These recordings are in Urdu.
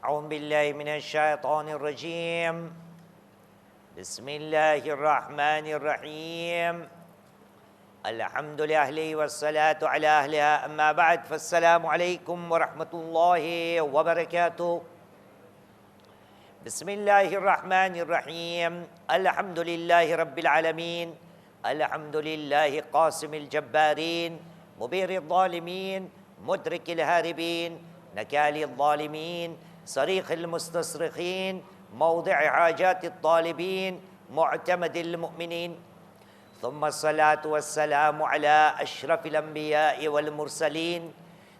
اعوذ باللہ من الشیطان الرجیم بسم اللہ الرحمن الرحیم الحمد للہ والصلاة علی اہلہا اما بعد فالسلام علیکم ورحمۃ اللہ وبرکاتہ بسم اللہ الرحمن الرحیم الحمد للہ رب العالمین الحمد للہ قاسم الجبارین مبیر الظالمین مدرک الہاربین نکال الظالمین صریخ المستصرخین موضع حاجات الطالبین معتمد المؤمنین ثم الصلاة والسلام على أشرف الأنبياء والمرسلين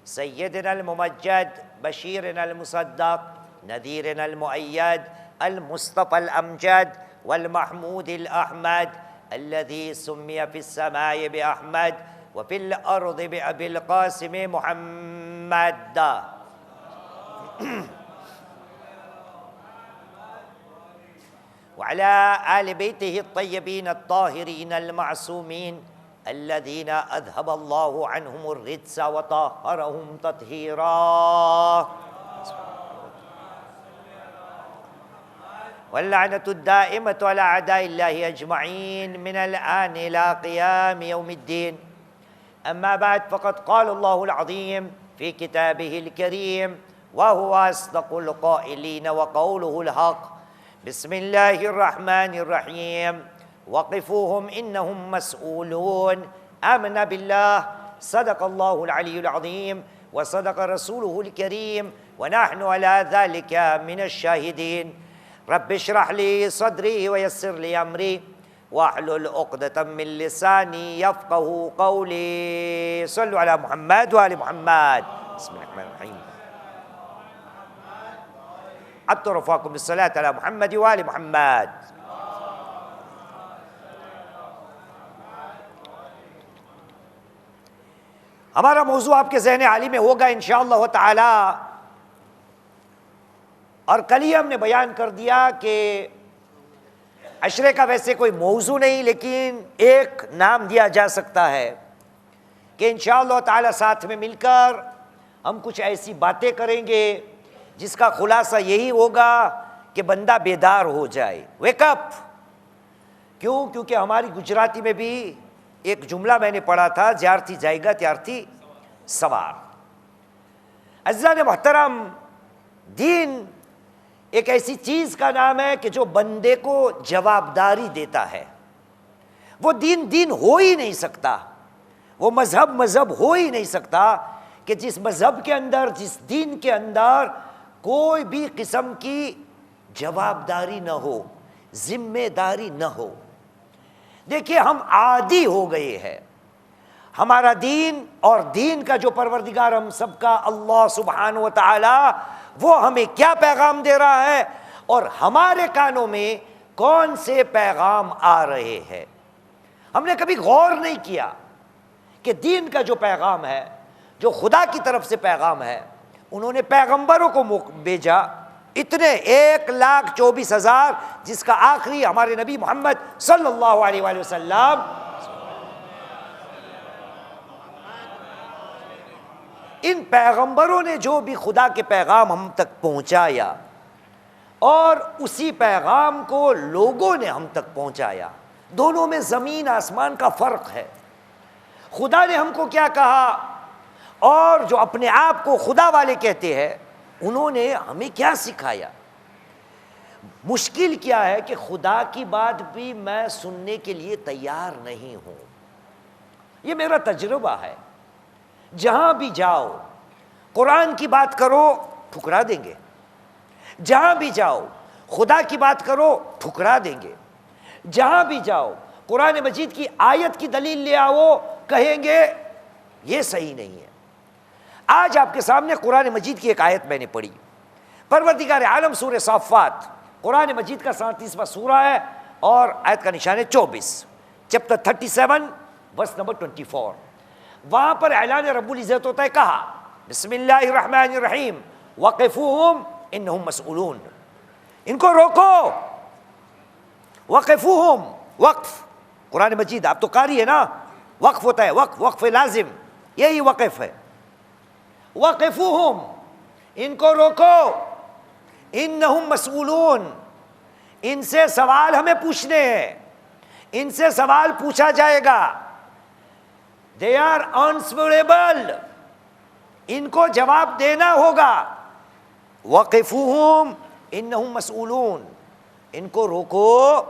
سيدنا الممجد بشيرنا المصدق نذيرنا المؤيد المصطفى الأمجد والمحمود الأحمد الذي سمي في السماء بأحمد وفي الأرض بأبي القاسم محمد وعلى آل بيته الطيبين الطاهرين المعصومين الذين أذهب الله عنهم الرجس وطهرهم تطهيرا واللعنة الدائمة على أعداء الله أجمعين من الآن إلى قيام يوم الدين أما بعد فقد قال الله العظيم في كتابه الكريم وهو أصدق القائلين وقوله الحق بسم الله الرحمن الرحيم وقفوهم إنهم مسؤولون آمنا بالله صدق الله العلي العظيم وصدق رسوله الكريم ونحن على ذلك من الشاهدين رب اشرح لي صدري ويسر لي أمري واحلل عقدة من لساني يفقه قولي صلوا على محمد وآل محمد بسم الله الرحمن الرحيم حتى رفاكم بالصلاة على محمد وآل محمد ہمارا موضوع آپ کے ذہن عالی میں ہوگا انشاءاللہ تعالی اور کل ہی ہم نے بیان کر دیا کہ عشرے کا ویسے کوئی موضوع نہیں لیکن ایک نام دیا جا سکتا ہے کہ انشاءاللہ تعالی ساتھ میں مل کر ہم کچھ ایسی باتیں کریں گے جس کا خلاصہ یہی ہوگا کہ بندہ بیدار ہو جائے ویک اپ کیونکہ ہماری گجراتی میں بھی ایک جملہ میں نے پڑھا تھا جیارتی جائے گا تیارتی سوار عزیزان محترم دین ایک ایسی چیز کا نام ہے کہ جو بندے کو جوابداری دیتا ہے وہ دین ہو ہی نہیں سکتا وہ مذہب ہو ہی نہیں سکتا کہ جس مذہب کے اندر جس دین کے اندر کوئی بھی قسم کی جوابداری نہ ہو ذمہ داری نہ ہو دیکھیے ہم عادی ہو گئے ہیں ہمارا دین اور دین کا جو پروردگار ہم سب کا اللہ سبحانہ و تعالی وہ ہمیں کیا پیغام دے رہا ہے اور ہمارے کانوں میں کون سے پیغام آ رہے ہیں ہم نے کبھی غور نہیں کیا کہ دین کا جو پیغام ہے جو خدا کی طرف سے پیغام ہے انہوں نے پیغمبروں کو بھیجا اتنے 1,24,000 جس کا آخری ہمارے نبی محمد صلی اللہ علیہ وآلہ وسلم ان پیغمبروں نے جو بھی خدا کے پیغام ہم تک پہنچایا اور اسی پیغام کو لوگوں نے ہم تک پہنچایا دونوں میں زمین آسمان کا فرق ہے خدا نے ہم کو کیا کہا اور جو اپنے آپ کو خدا والے کہتے ہیں انہوں نے ہمیں کیا سکھایا مشکل کیا ہے کہ خدا کی بات بھی میں سننے کے لیے تیار نہیں ہوں یہ میرا تجربہ ہے جہاں بھی جاؤ قرآن کی بات کرو ٹھکرا دیں گے جہاں بھی جاؤ خدا کی بات کرو ٹھکرا دیں گے جہاں بھی جاؤ قرآن مجید کی آیت کی دلیل لے آؤ کہیں گے یہ صحیح نہیں ہے آج آپ کے سامنے قرآن مجید کی ایک آیت میں نے پڑھی پروردگار عالم سورہ صافات قرآن مجید کا 37واں سورہ ہے اور آیت کا نشان ہے 24 چیپٹر 37 ورس نمبر 24 وہاں پر اعلان رب العزت ہوتا ہے کہا بسم اللہ الرحمن الرحیم وقفوہم انہم مسئولون ان کو روکو وقفوہم وقف قرآن مجید آپ تو قاری ہے نا وقف ہوتا ہے وقف لازم یہی وقف ہے وقفوہم ان کو روکو انہم مسئولون، ان سے سوال ہمیں پوچھنے ہیں، ان سے سوال پوچھا جائے گا. دے آر آنسوریبل، ان کو جواب دینا ہوگا. وقفوہم انہم مسئولون، ان کو روکو،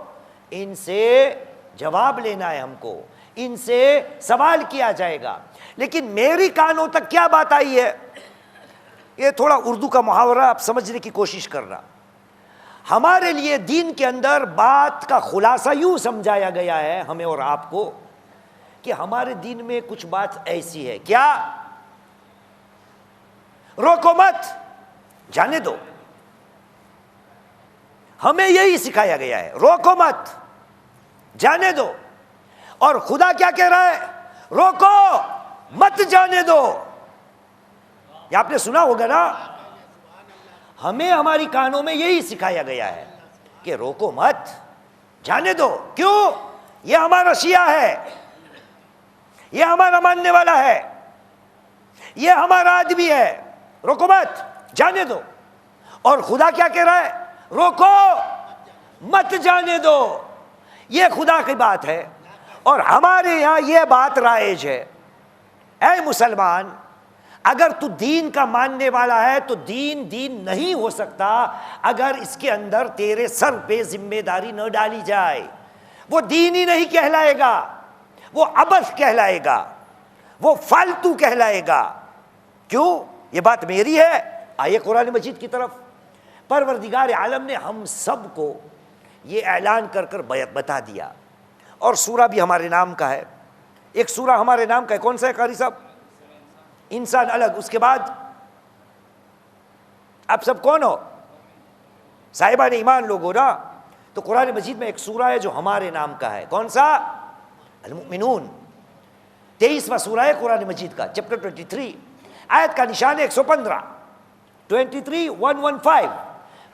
ان سے جواب لینا ہے ہم کو، ان سے سوال کیا جائے گا. لیکن میری کانوں تک کیا بات آئی ہے، یہ تھوڑا اردو کا محاورہ آپ سمجھنے کی کوشش کرنا. ہمارے لیے دین کے اندر بات کا خلاصہ یوں سمجھایا گیا ہے ہمیں اور آپ کو کہ ہمارے دین میں کچھ بات ایسی ہے. کیا؟ روکو مت، جانے دو. ہمیں یہی سکھایا گیا ہے، روکو مت، جانے دو. اور خدا کیا کہہ رہا ہے؟ روکو مت، جانے دو. یہ آپ نے سنا ہوگا نا. ہمیں ہماری کانوں میں یہی سکھایا گیا ہے کہ روکو مت، جانے دو. کیوں؟ یہ ہمارا شیعہ ہے، یہ ہمارا ماننے والا ہے، یہ ہمارا آدمی ہے. روکو مت، جانے دو. اور خدا کیا کہہ رہا ہے؟ روکو مت، جانے دو. یہ خدا کی بات ہے اور ہمارے یہاں یہ بات رائج ہے. اے مسلمان، اگر تو دین کا ماننے والا ہے تو دین نہیں ہو سکتا اگر اس کے اندر تیرے سر پہ ذمہ داری نہ ڈالی جائے. وہ دین ہی نہیں کہلائے گا، وہ عبث کہلائے گا، وہ فالتو کہلائے گا. کیوں؟ یہ بات میری ہے. آئیے قرآن مجید کی طرف. پروردگار عالم نے ہم سب کو یہ اعلان کر کر بتا دیا، اور سورہ بھی ہمارے نام کا ہے. ایک سورہ ہمارے نام کا ہے، کون سا ہے قاری صاحب؟ انسان الگ. اس کے بعد آپ سب کون ہو؟ صاحبان ایمان لوگ ہو نا. تو قرآن مجید میں ایک سورہ ہے جو ہمارے نام کا ہے. کون سا؟ المؤمنون. 23واں سورہ ہے قرآن مجید کا، چیپٹر 23. آیت کا نشان ہے 115، 23:115.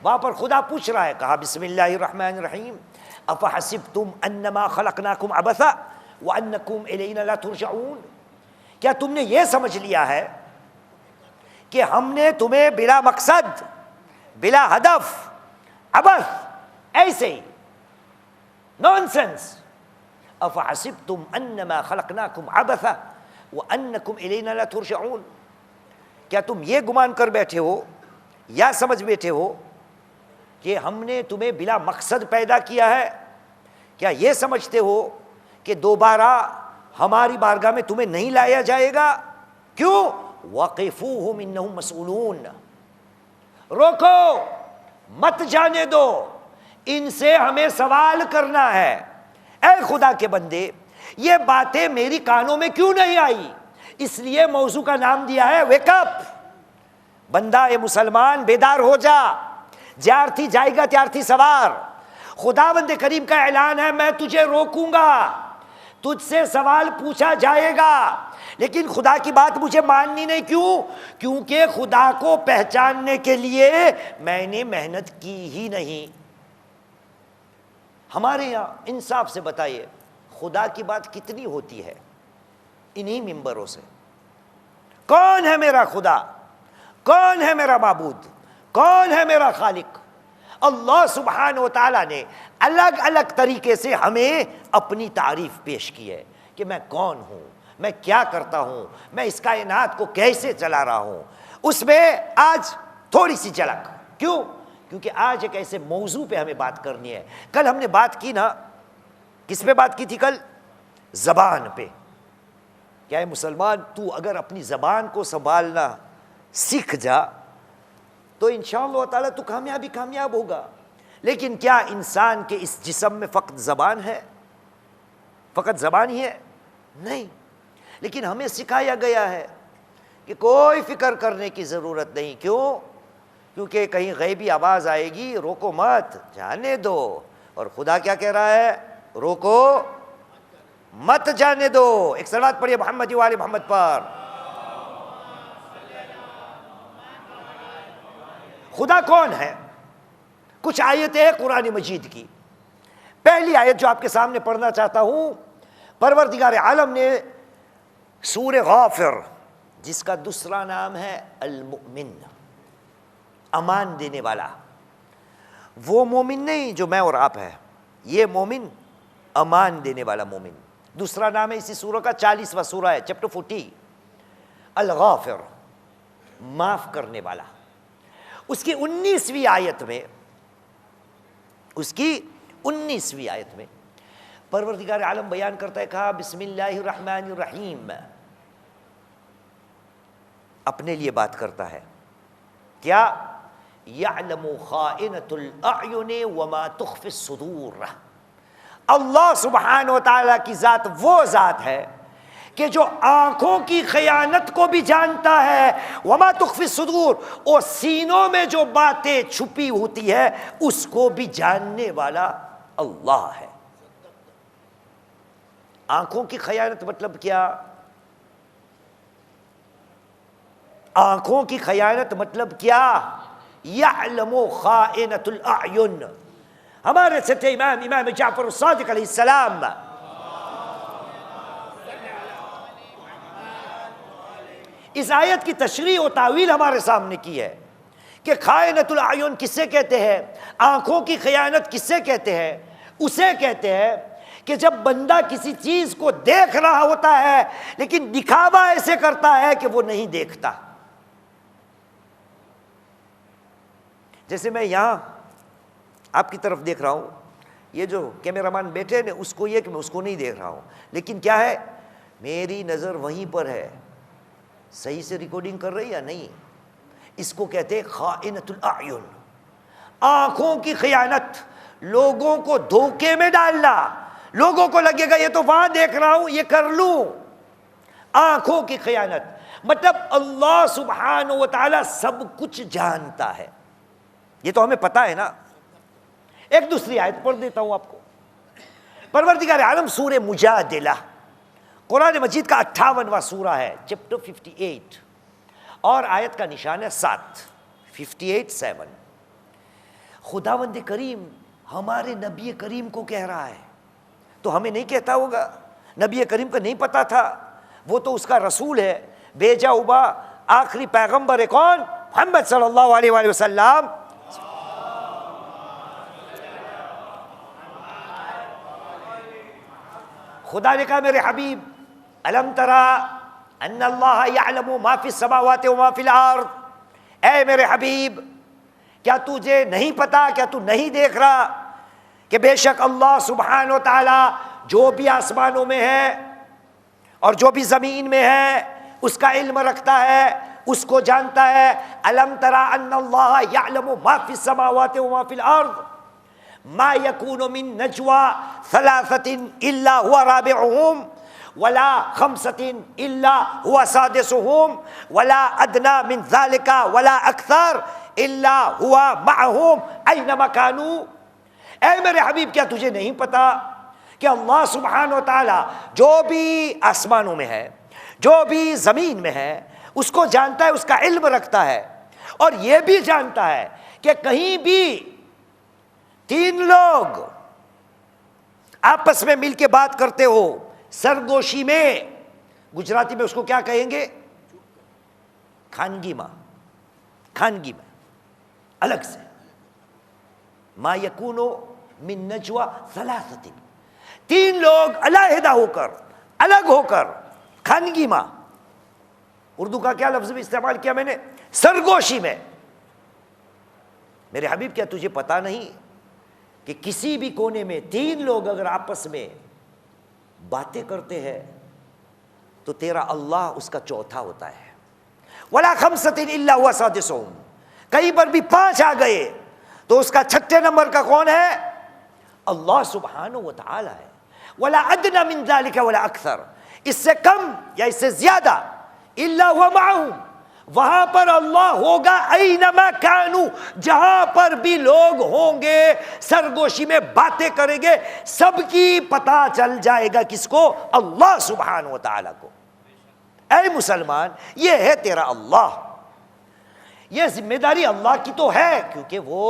وہاں پر خدا پوچھ رہا ہے، کہا بسم اللہ الرحمن الرحیم افحسبتم انما خلقناکم عبثا وانکم الینا لا ترجعون. کیا تم نے یہ سمجھ لیا ہے کہ ہم نے تمہیں بلا مقصد، بلا ہدف، عبث، ایسے ہی نانسنس، افحسبتم انما خلقناکم عبثا وانکم الینا لا ترجعون، کیا تم یہ گمان کر بیٹھے ہو یا سمجھ بیٹھے ہو کہ ہم نے تمہیں بلا مقصد پیدا کیا ہے؟ کیا یہ سمجھتے ہو کہ دوبارہ ہماری بارگاہ میں تمہیں نہیں لایا جائے گا؟ کیوں؟ وقفوہم انہم مسئولون. روکو مت، جانے دو، ان سے ہمیں سوال کرنا ہے. اے خدا کے بندے، یہ باتیں میری کانوں میں کیوں نہیں آئی؟ اس لیے موضوع کا نام دیا ہے ویک اپ. بندہ اے مسلمان بیدار ہو جا، جیارتھی جائے گا تیارتھی سوار. خداوند کریم کا اعلان ہے، میں تجھے روکوں گا، تجھ سے سوال پوچھا جائے گا، لیکن خدا کی بات مجھے ماننی نہیں. کیوں؟ کیونکہ خدا کو پہچاننے کے لیے میں نے محنت کی ہی نہیں. ہمارے یہاں انصاف سے بتائیے خدا کی بات کتنی ہوتی ہے انہی ممبروں سے. کون ہے میرا خدا؟ کون ہے میرا معبود؟ کون ہے میرا خالق؟ اللہ سبحانہ و تعالیٰ نے الگ الگ طریقے سے ہمیں اپنی تعریف پیش کی ہے کہ میں کون ہوں، میں کیا کرتا ہوں، میں اس کائنات کو کیسے چلا رہا ہوں. اس میں آج تھوڑی سی جھلک. کیوں؟ کیونکہ آج ایک ایسے موضوع پہ ہمیں بات کرنی ہے. کل ہم نے بات کی نا، کس پہ بات کی تھی کل؟ زبان پہ. کیا ہے مسلمان، تو اگر اپنی زبان کو سنبھالنا سیکھ جا تو انشاءاللہ تعالیٰ تو کامیاب ہوگا. لیکن کیا انسان کے اس جسم میں فقط زبان ہے؟ فقط زبان ہی ہے؟ نہیں. لیکن ہمیں سکھایا گیا ہے کہ کوئی فکر کرنے کی ضرورت نہیں. کیوں؟ کیونکہ کہیں غیبی آواز آئے گی، روکو مت، جانے دو. اور خدا کیا کہہ رہا ہے؟ روکو مت، جانے دو. ایک صلوات پڑھیے محمد و آل محمد پر. خدا کون ہے؟ کچھ آیتیں ہیں قرآن مجید کی. پہلی آیت جو آپ کے سامنے پڑھنا چاہتا ہوں، پروردگار عالم نے سورہ غافر، جس کا دوسرا نام ہے المؤمن، امان دینے والا. وہ مومن نہیں جو میں اور آپ ہے، یہ مومن امان دینے والا مومن۔ دوسرا نام ہے اسی سورہ کا، 40واں سورہ ہے، چیپٹر 40، الغافر، معاف کرنے والا۔ اس کی 19ویں آیت میں، اس کی 19ویں آیت میں پروردگار عالم بیان کرتا ہے، کہا بسم اللہ الرحمن الرحیم، اپنے لیے بات کرتا ہے، کیا یعلم خائنۃ الاعین وما تخفی الصدور۔ اللہ سبحانہ و تعالیٰ کی ذات وہ ذات ہے کہ جو آنکھوں کی خیانت کو بھی جانتا ہے، وما تخفی الصدور، اور سینوں میں جو باتیں چھپی ہوتی ہے اس کو بھی جاننے والا اللہ ہے۔ آنکھوں کی خیانت مطلب کیا؟ آنکھوں کی خیانت مطلب کیا؟ یعلم خائنۃ الاعین۔ ہمارے سچے امام جعفر الصادق علیہ السلام اس آیت کی تشریح و تعویل ہمارے سامنے کی ہے کہ خائنۃ الاعین کسے کہتے ہیں، آنکھوں کی خیانت کسے کہتے ہیں؟ اسے کہتے ہیں کہ جب بندہ کسی چیز کو دیکھ رہا ہوتا ہے لیکن دکھاوا ایسے کرتا ہے کہ وہ نہیں دیکھتا۔ جیسے میں یہاں آپ کی طرف دیکھ رہا ہوں، یہ جو کیمرہ مین بیٹھے نے اس کو یہ کہ میں اس کو نہیں دیکھ رہا ہوں، لیکن کیا ہے، میری نظر وہیں پر ہے، صحیح سے ریکارڈنگ کر رہی یا نہیں؟ اس کو کہتے ہیں خائنۃ الاعین، آنکھوں کی خیانت، لوگوں کو دھوکے میں ڈالنا، لوگوں کو لگے گا یہ تو وہاں دیکھ رہا ہوں یہ کر لوں۔ آنکھوں کی خیانت مطلب اللہ سبحانہ و تعالی سب کچھ جانتا ہے، یہ تو ہمیں پتا ہے نا۔ ایک دوسری آیت پڑھ دیتا ہوں آپ کو، پروردگار عالم سورہ مجادلہ، قرآن مجید کا 58واں سورہ ہے، چیپٹر 58، اور آیت کا نشان ہے 7، 58:7۔ خداوند کریم ہمارے نبی کریم کو کہہ رہا ہے، تو ہمیں نہیں کہتا ہوگا؟ نبی کریم کو نہیں پتا تھا؟ وہ تو اس کا رسول ہے، بھیجا ہوا آخری پیغمبر ہے، کون؟ محمد صلی اللہ علیہ وآلہ وسلم۔ خدا نے کہا میرے حبیب الم ترى ان اللہ یعلم ما فی السماوات وما فی الارض، اے میرے حبیب کیا تجھے نہیں پتا، کیا تو نہیں دیکھ رہا کہ بے شک اللہ سبحانہ و تعالی جو بھی آسمانوں میں ہے اور جو بھی زمین میں ہے اس کا علم رکھتا ہے، اس کو جانتا ہے۔ الم ترى ان اللہ یعلم ما فی السماوات وما فی الارض ما يكون من نجوى ثلاثة إلا هو رابعهم ولا خمسة إلا هو سادسهم ولا أدنى من ذلك ولا أكثر إلا هو معهم أينما كانوا۔ اے میرے حبیب کیا تجھے نہیں پتا کہ اللہ سبحانہ و تعالی جو بھی آسمانوں میں ہے، جو بھی زمین میں ہے، اس کو جانتا ہے، اس کا علم رکھتا ہے، اور یہ بھی جانتا ہے کہ کہیں بھی تین لوگ آپس میں مل کے بات کرتے ہو سرگوشی میں، گجراتی میں اس کو کیا کہیں گے؟ خانگی ماں، خانگی میں الگ سے، ما یکون من نجوى ثلاثة، تین لوگ علیحدہ ہو کر، الگ ہو کر، خانگی ماں، اردو کا کیا لفظ بھی استعمال کیا میں نے؟ سرگوشی میں۔ میرے حبیب کیا تجھے پتا نہیں کہ کسی بھی کونے میں تین لوگ اگر آپس میں باتیں کرتے ہیں تو تیرا اللہ اس کا چوتھا ہوتا ہے۔ وَلَا خَمْسَةٍ إِلَّا هُوَ سَادِسُهُمْ، کہیں پر بھی 5 آ گئے تو اس کا 6 نمبر کا کون ہے؟ اللہ سبحانہ و تعالی ہے۔ وَلَا أَدْنَى مِنْ ذَلِكَ وَلَا أَكْثَرَ، اس سے کم یا اس سے زیادہ، إِلَّا هُوَ مَعَهُمْ، وہاں پر اللہ ہوگا، اینما کانو، جہاں پر بھی لوگ ہوں گے سرگوشی میں باتیں کریں گے، سب کی پتہ چل جائے گا کس کو؟ اللہ سبحانہ و تعالیٰ کو۔ اے مسلمان، یہ ہے تیرا اللہ، یہ ذمہ داری اللہ کی تو ہے، کیونکہ وہ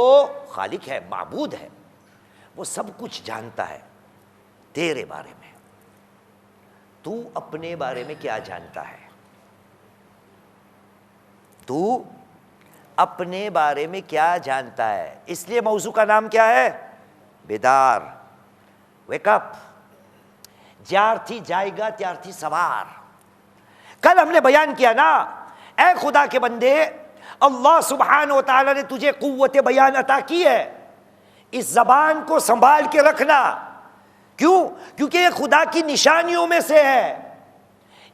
خالق ہے، معبود ہے، وہ سب کچھ جانتا ہے تیرے بارے میں۔ تو اپنے بارے میں کیا جانتا ہے؟ تو اپنے بارے میں کیا جانتا ہے. اس لیے موضوع کا نام کیا ہے؟ بیدار. Wake up. جیارتھی جائے گا تیارتھی سوار. کل ہم نے بیان کیا نا، اے خدا کے بندے، اللہ سبحانہ و تعالی نے تجھے قوت بیان عطا کی ہے، اس زبان کو سنبھال کے رکھنا. کیوں؟ کیونکہ یہ خدا کی نشانیوں میں سے ہے.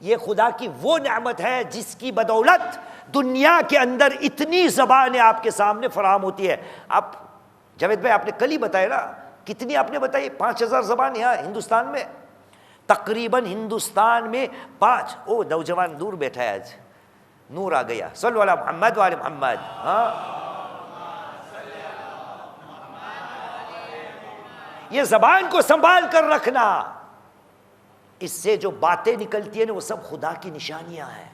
یہ خدا کی وہ نعمت ہے جس کی بدولت دنیا کے اندر اتنی زبانیں آپ کے سامنے فراہم ہوتی ہے. آپ جاوید بھائی، آپ نے کل ہی بتایا نا، کتنی آپ نے بتائی؟ 5000 زبان یہاں ہندوستان میں. تقریباً ہندوستان میں 5. او نوجوان دور بیٹھا ہے، آج نور آ گیا. صلو علی محمد وعلی محمد. ہاں، یہ زبان کو سنبھال کر رکھنا. اس سے جو باتیں نکلتی ہیں نا، وہ سب خدا کی نشانیاں ہیں.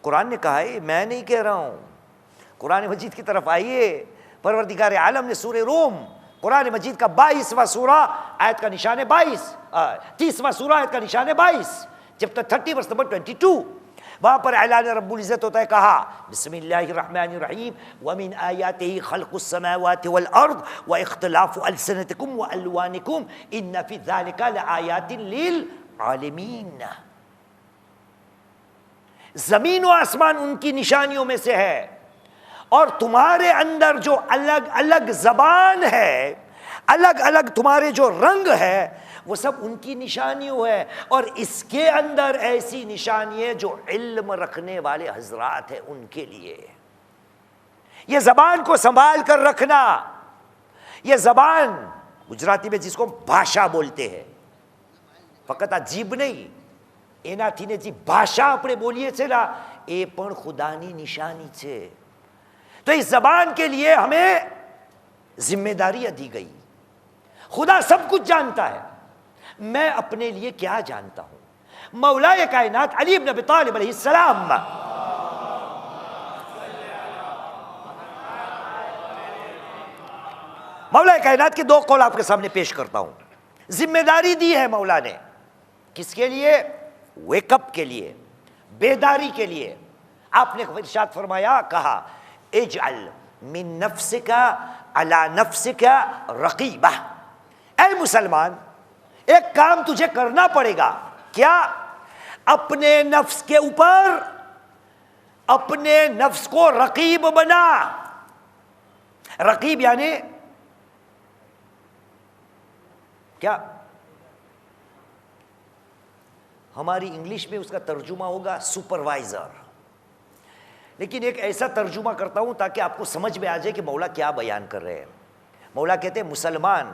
قرآن نے کہا ہے، میں نہیں کہہ رہا ہوں. قرآن مجید کی طرف آئیے. پروردگار عالم نے سورہ روم، قرآن مجید کا 22واں سورہ، آیت کا نشان ہے 22، 30واں سورہ، آیت کا نشان ہے 22، چیپٹر 30 ورس نمبر 22. وہاں پر اعلان رب العزت ہوتا ہے، کہا بسم اللہ الرحمن الرحیم ومن آیاتہ خلق السماوات والارض واختلاف السنتکم والوانکم ان فی ذلک لآیات للعالمین. زمین و آسمان ان کی نشانیوں میں سے ہے، اور تمہارے اندر جو الگ الگ زبان ہے، الگ الگ تمہارے جو رنگ ہے، وہ سب ان کی نشانیوں ہے. اور اس کے اندر ایسی نشانیاں جو علم رکھنے والے حضرات ہیں ان کے لیے. یہ زبان کو سنبھال کر رکھنا. یہ زبان گجراتی میں جس کو بھاشا بولتے ہیں، فقط عجیب نہیں، એનાથી ને જે ભાષા આપણે બોલીએ છીએ ના એ પણ ખુદાની નિશાની છે. تو اس زبان کے لیے ہمیں ذمہ داریاں دی گئی. خدا سب کچھ جانتا ہے، میں اپنے لیے کیا جانتا ہوں؟ مولائے کائنات علی بن ابی طالب علیہ السلام، مولائے کائنات کے 2 قول آپ کے سامنے پیش کرتا ہوں. ذمہ داری دی ہے مولا نے، کس کے لیے؟ ویک اپ کے لیے، بیداری کے لیے. آپ نے ارشاد فرمایا، کہا اجعل من نفسک علی نفسک رقیبہ. اے مسلمان، ایک کام تجھے کرنا پڑے گا. کیا؟ اپنے نفس کے اوپر اپنے نفس کو رقیب بنا. رقیب یعنی کیا؟ ہماری انگلش میں اس کا ترجمہ ہوگا سپروائزر، لیکن ایک ایسا ترجمہ کرتا ہوں تاکہ آپ کو سمجھ میں آ جائے کہ مولا کیا بیان کر رہے ہیں. مولا کہتے ہیں، مسلمان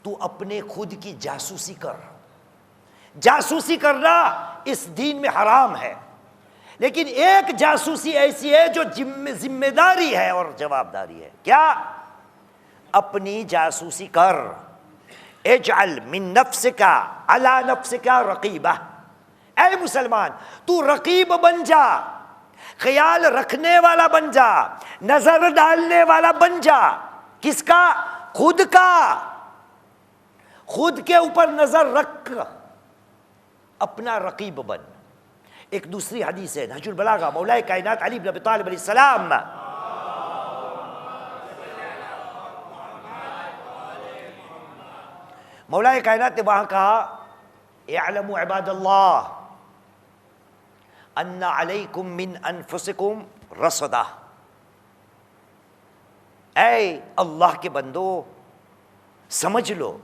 تو اپنے خود کی جاسوسی کر. جاسوسی کرنا اس دین میں حرام ہے، لیکن ایک جاسوسی ایسی ہے جو ذمہ داری ہے اور جواب داری ہے. کیا؟ اپنی جاسوسی کر. اجعل من نفسک علی نفسک رقیبہ. اے مسلمان، تو رقیب بن جا، خیال رکھنے والا بن جا، نظر ڈالنے والا بن جا. کس کا؟ خود کا. خود کے اوپر نظر رکھ، اپنا رقیب بن. ایک دوسری حدیث ہے نہج البلاغہ، مولائے کائنات علی بن ابی طالب علیہ السلام، مولائے کائنات نے وہاں کہا، اعلموا عباد اللہ ان علیکم من انفسکم رصدا. اے اللہ کے بندو، سمجھ لو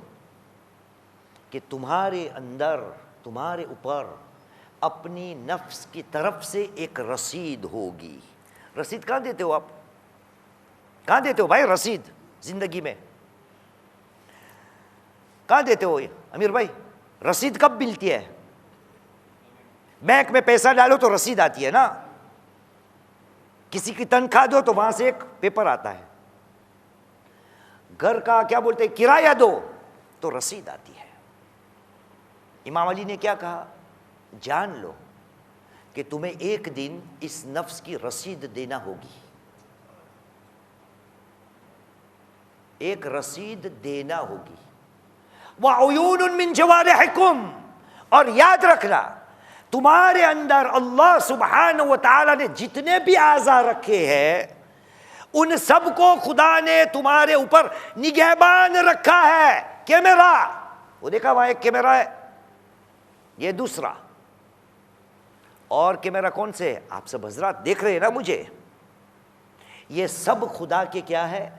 کہ تمہارے اندر، تمہارے اوپر اپنی نفس کی طرف سے ایک رسید ہوگی. رسید کہاں دیتے ہو آپ؟ کہاں دیتے ہو بھائی رسید زندگی میں؟ کہاں دیتے ہو امیر بھائی؟ رسید کب ملتی ہے؟ بینک میں پیسہ ڈالو تو رسید آتی ہے نا. کسی کی تنخواہ دو تو وہاں سے ایک پیپر آتا ہے. گھر کا کیا بولتے ہیں، کرایہ دو تو رسید آتی ہے. امام علی نے کیا کہا؟ جان لو کہ تمہیں ایک دن اس نفس کی رسید دینا ہوگی. ایک رسید دینا ہوگی. وَعُيُونٌ مِّن جَوَارِحِكُمْ. اور یاد رکھنا، تمہارے اندر اللہ سبحانہ و تعالی نے جتنے بھی اعضاء رکھے ہیں ان سب کو خدا نے تمہارے اوپر نگہبان رکھا ہے. کیمرہ، وہ دیکھا وہاں ایک کیمرہ ہے، یہ دوسرا، اور کیمرہ کون سے؟ آپ سب حضرات دیکھ رہے ہیں نا مجھے، یہ سب خدا کے کیا ہے؟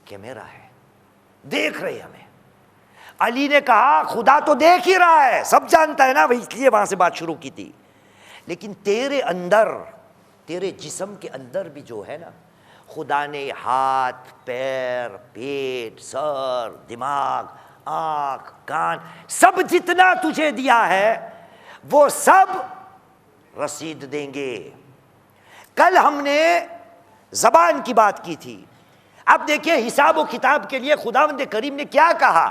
کیمرہ ہے، دیکھ رہے ہمیں. علی نے کہا خدا تو دیکھ ہی رہا ہے، سب جانتا ہے نا، وہ اس لیے وہاں سے بات شروع کی تھی. لیکن تیرے اندر، تیرے جسم کے اندر بھی جو ہے نا، خدا نے ہاتھ، پیر، پیٹ، سر، دماغ، آنکھ، کان، سب جتنا تجھے دیا ہے وہ سب رسید دیں گے. کل ہم نے زبان کی بات کی تھی. اب دیکھیں حساب و کتاب کے لیے خداوند کریم نے کیا کہا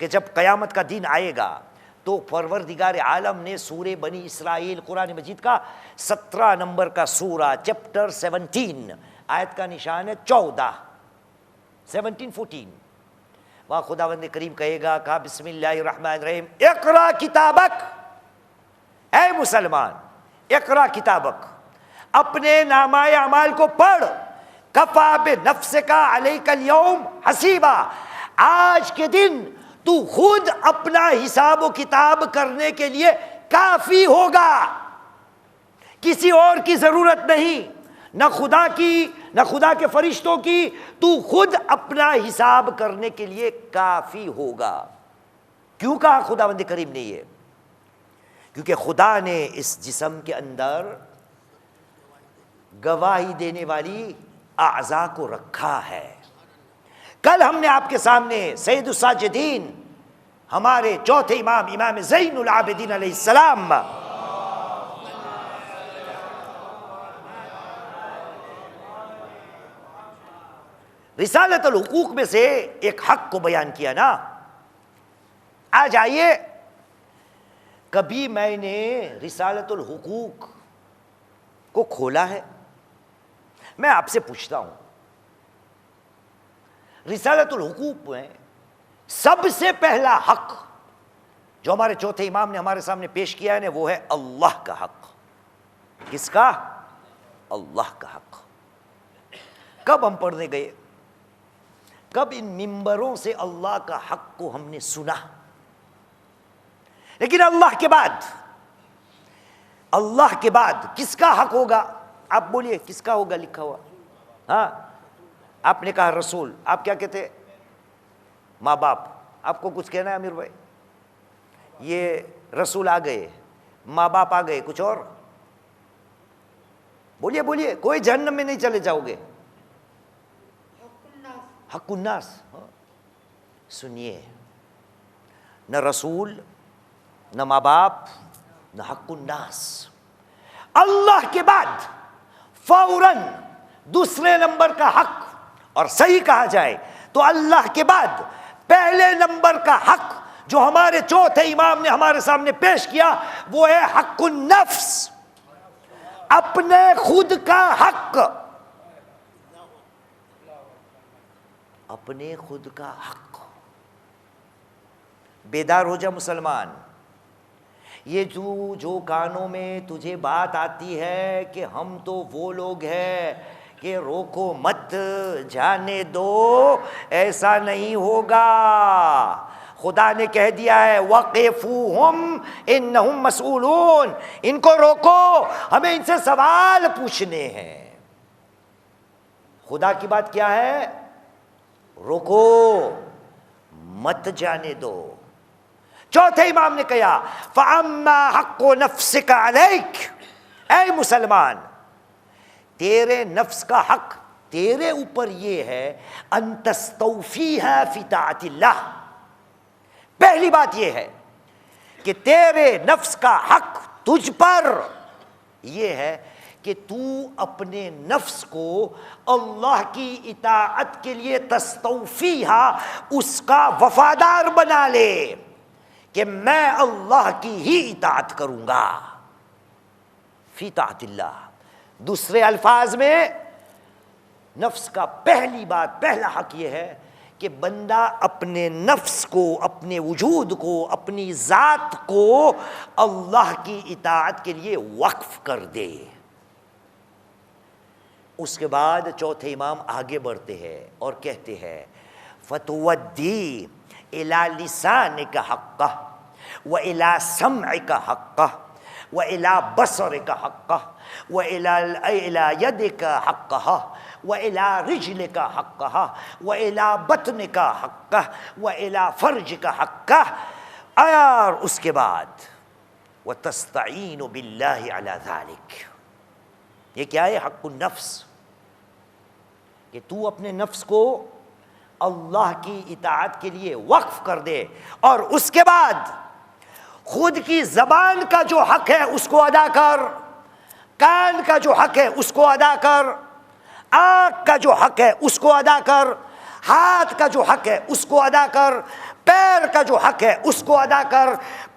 کہ جب قیامت کا دن آئے گا تو پروردگار عالم نے سورہ بنی اسرائیل، قرآن مجید کا 17 نمبر کا سورہ، چیپٹر 17، آیت کا نشان ہے 14، 17-14. وہاں خداوند کریم کہے گا، کہا بسم اللہ الرحمن الرحیم، اقرا کتابک، اے مسلمان اقرا کتابک، اپنے نامہ اعمال کو پڑھ. کفا بنفسک علیک اليوم حسیبا، آج کے دن تو خود اپنا حساب و کتاب کرنے کے لیے کافی ہوگا، کسی اور کی ضرورت نہیں، نہ خدا کی نہ خدا کے فرشتوں کی، تو خود اپنا حساب کرنے کے لیے کافی ہوگا. کیوں کہا خداوند کریم نے یہ؟ کیونکہ خدا نے اس جسم کے اندر گواہی دینے والی اعضاء کو رکھا ہے. کل ہم نے آپ کے سامنے سید الساجدین، ہمارے چوتھے امام، امام زین العابدین علیہ السلام، رسالت الحقوق میں سے ایک حق کو بیان کیا نا. آج آئیے، کبھی میں نے رسالت الحقوق کو کھولا ہے؟ میں آپ سے پوچھتا ہوں، رسالت الحقوق میں سب سے پہلا حق جو ہمارے چوتھے امام نے ہمارے سامنے پیش کیا ہے وہ ہے اللہ کا حق. کس کا؟ اللہ کا حق. کب ہم پڑھنے گئے؟ کب ان ممبروں سے اللہ کا حق کو ہم نے سنا؟ لیکن اللہ کے بعد کس کا حق ہوگا؟ آپ بولیے کس کا ہوگا لکھا ہوا؟ ہاں، آپ نے کہا رسول، آپ کیا کہتے؟ ماں باپ. آپ کو کچھ کہنا ہے امیر بھائی؟ یہ رسول آ گئے، ماں باپ آ گئے، کچھ اور بولیے بولیے، کوئی جہنم میں نہیں چلے جاؤ گے. حق الناس. سنیے، نہ رسول، نہ ماں باپ، نہ حق الناس. اللہ کے بعد فوراً دوسرے نمبر کا حق، اور صحیح کہا جائے تو اللہ کے بعد پہلے نمبر کا حق جو ہمارے چوتھے امام نے ہمارے سامنے پیش کیا وہ ہے حق النفس، اپنے خود کا حق. اپنے خود کا حق. بیدار ہو جا مسلمان. یہ جو کانوں میں تجھے بات آتی ہے کہ ہم تو وہ لوگ ہیں کہ روکو مت، جانے دو، ایسا نہیں ہوگا. خدا نے کہہ دیا ہے وقفوہم انہم مسئولون، ان کو روکو، ہمیں ان سے سوال پوچھنے ہیں. خدا کی بات کیا ہے؟ روکو مت، جانے دو. چوتھے امام نے کہا فَأَمَّا حَقُّ نَفْسِكَ عَلَيْكَ، اے مسلمان تیرے نفس کا حق تیرے اوپر یہ ہے ان تستوفیہا فی طاعت اللہ. پہلی بات یہ ہے کہ تیرے نفس کا حق تجھ پر یہ ہے کہ تو اپنے نفس کو اللہ کی اطاعت کے لیے تستوفیہا، اس کا وفادار بنا لے کہ میں اللہ کی ہی اطاعت کروں گا. فی طاعت اللہ. دوسرے الفاظ میں نفس کا پہلی بات، پہلا حق یہ ہے کہ بندہ اپنے نفس کو، اپنے وجود کو، اپنی ذات کو اللہ کی اطاعت کے لیے وقف کر دے۔ اس کے بعد چوتھے امام آگے بڑھتے ہیں اور کہتے ہیں فَتُوَدِّي إِلَى لِسَانِكَ حَقَّهُ وَإِلَى سَمْعِكَ حَقَّهُ وَإِلَى بَصَرِكَ حَقَّهُ وَإِلَى يَدِكَ حَقَّهَا وَإِلَى رِجْلِكَ حَقَّهَا وَإِلَى بَطْنِكَ حَقَّهَا وَإِلَى فَرْجِكَ حَقَّهَا۔ اور اس کے بعد وَتَسْتَعِينُ بِاللَّهِ عَلَى ذَلِكَ۔ یہ کیا ہے؟ حق النفس، کہ تو اپنے نفس کو اللہ کی اطاعت کے لیے وقف کر دے، اور اس کے بعد خود کی زبان کا جو حق ہے اس کو ادا کر، کان کا جو حق ہے اس کو ادا کر، آنکھ کا جو حق ہے اس کو ادا کر، ہاتھ کا جو حق ہے اس کو ادا کر، پیر کا جو حق ہے اس کو ادا کر،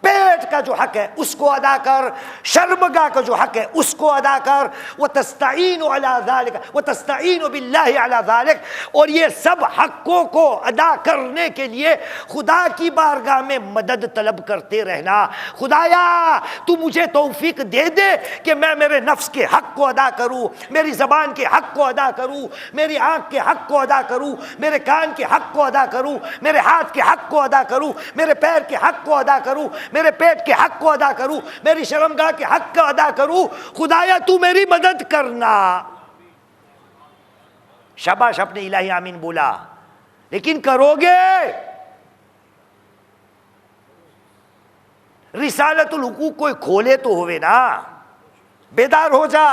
پیٹ کا جو حق ہے اس کو ادا کر، شرمگاہ کا جو حق ہے اس کو ادا کر۔ وَتَسْتَعِينُ عَلَى ذَلِكَ وَتَسْتَعِينُ بِاللَّهِ عَلَى ذَلِكَ۔ اور یہ سب حقوں کو ادا کرنے کے لیے خدا کی بارگاہ میں مدد طلب کرتے رہنا۔ خدایا تو مجھے توفیق دے دے کہ میں میرے نفس کے حق کو ادا کروں، میری زبان کے حق کو ادا کروں، میری آنکھ کے حق کو ادا کروں، میرے کان کے حق کو ادا کروں، میرے ہاتھ کے حق کو ادا کروں، میرے پیر کے حق کو ادا کروں، میرے پیٹ کے حق کو ادا کروں، میری شرمگاہ کے حق کو ادا کروں۔ خدایا تو میری مدد کرنا۔ شاباش، اپنے الہی آمین بولا، لیکن کرو گے؟ رسالت الحقوق کوئی کھولے تو ہوئے نا، بیدار ہو جا،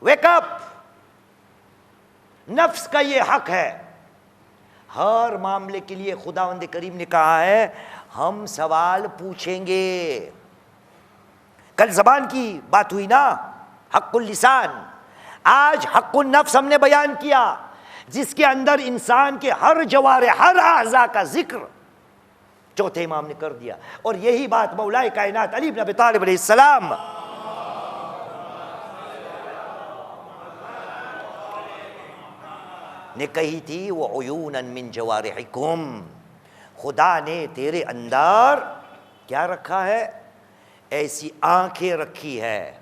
ویک اپ۔ نفس کا یہ حق ہے، ہر معاملے کے لیے خداوند کریم نے کہا ہے ہم سوال پوچھیں گے۔ کل زبان کی بات ہوئی نا، حق اللسان، آج حق النفس ہم نے بیان کیا، جس کے اندر انسان کے ہر جوارح، ہر اعضاء کا ذکر چوتھے امام نے کر دیا۔ اور یہی بات مولا کائنات علی بن ابی طالب علیہ السلام نے کہی تھی، وَعُيُونًا مِّن جَوَارِحِكُمْ، خدا نے تیرے اندر کیا رکھا ہے؟ ایسی آنکھیں رکھی ہے،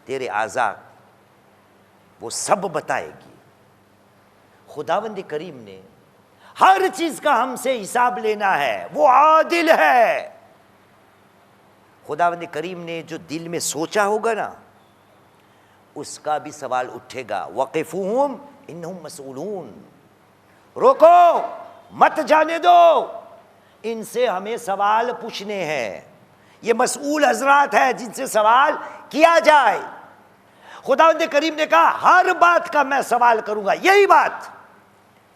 تیرے اعضاء وہ سب بتائے گی۔ خداوند کریم نے ہر چیز کا ہم سے حساب لینا ہے، وہ عادل ہے۔ خداوند کریم نے جو دل میں سوچا ہوگا نا، اس کا بھی سوال اٹھے گا۔ وقفوہم انہم مسئولون، روکو مت جانے دو، ان سے ہمیں سوال پوچھنے ہیں، یہ مسئول حضرات ہیں جن سے سوال کیا جائے۔ خداوند کریم نے کہا ہر بات کا میں سوال کروں گا۔ یہی بات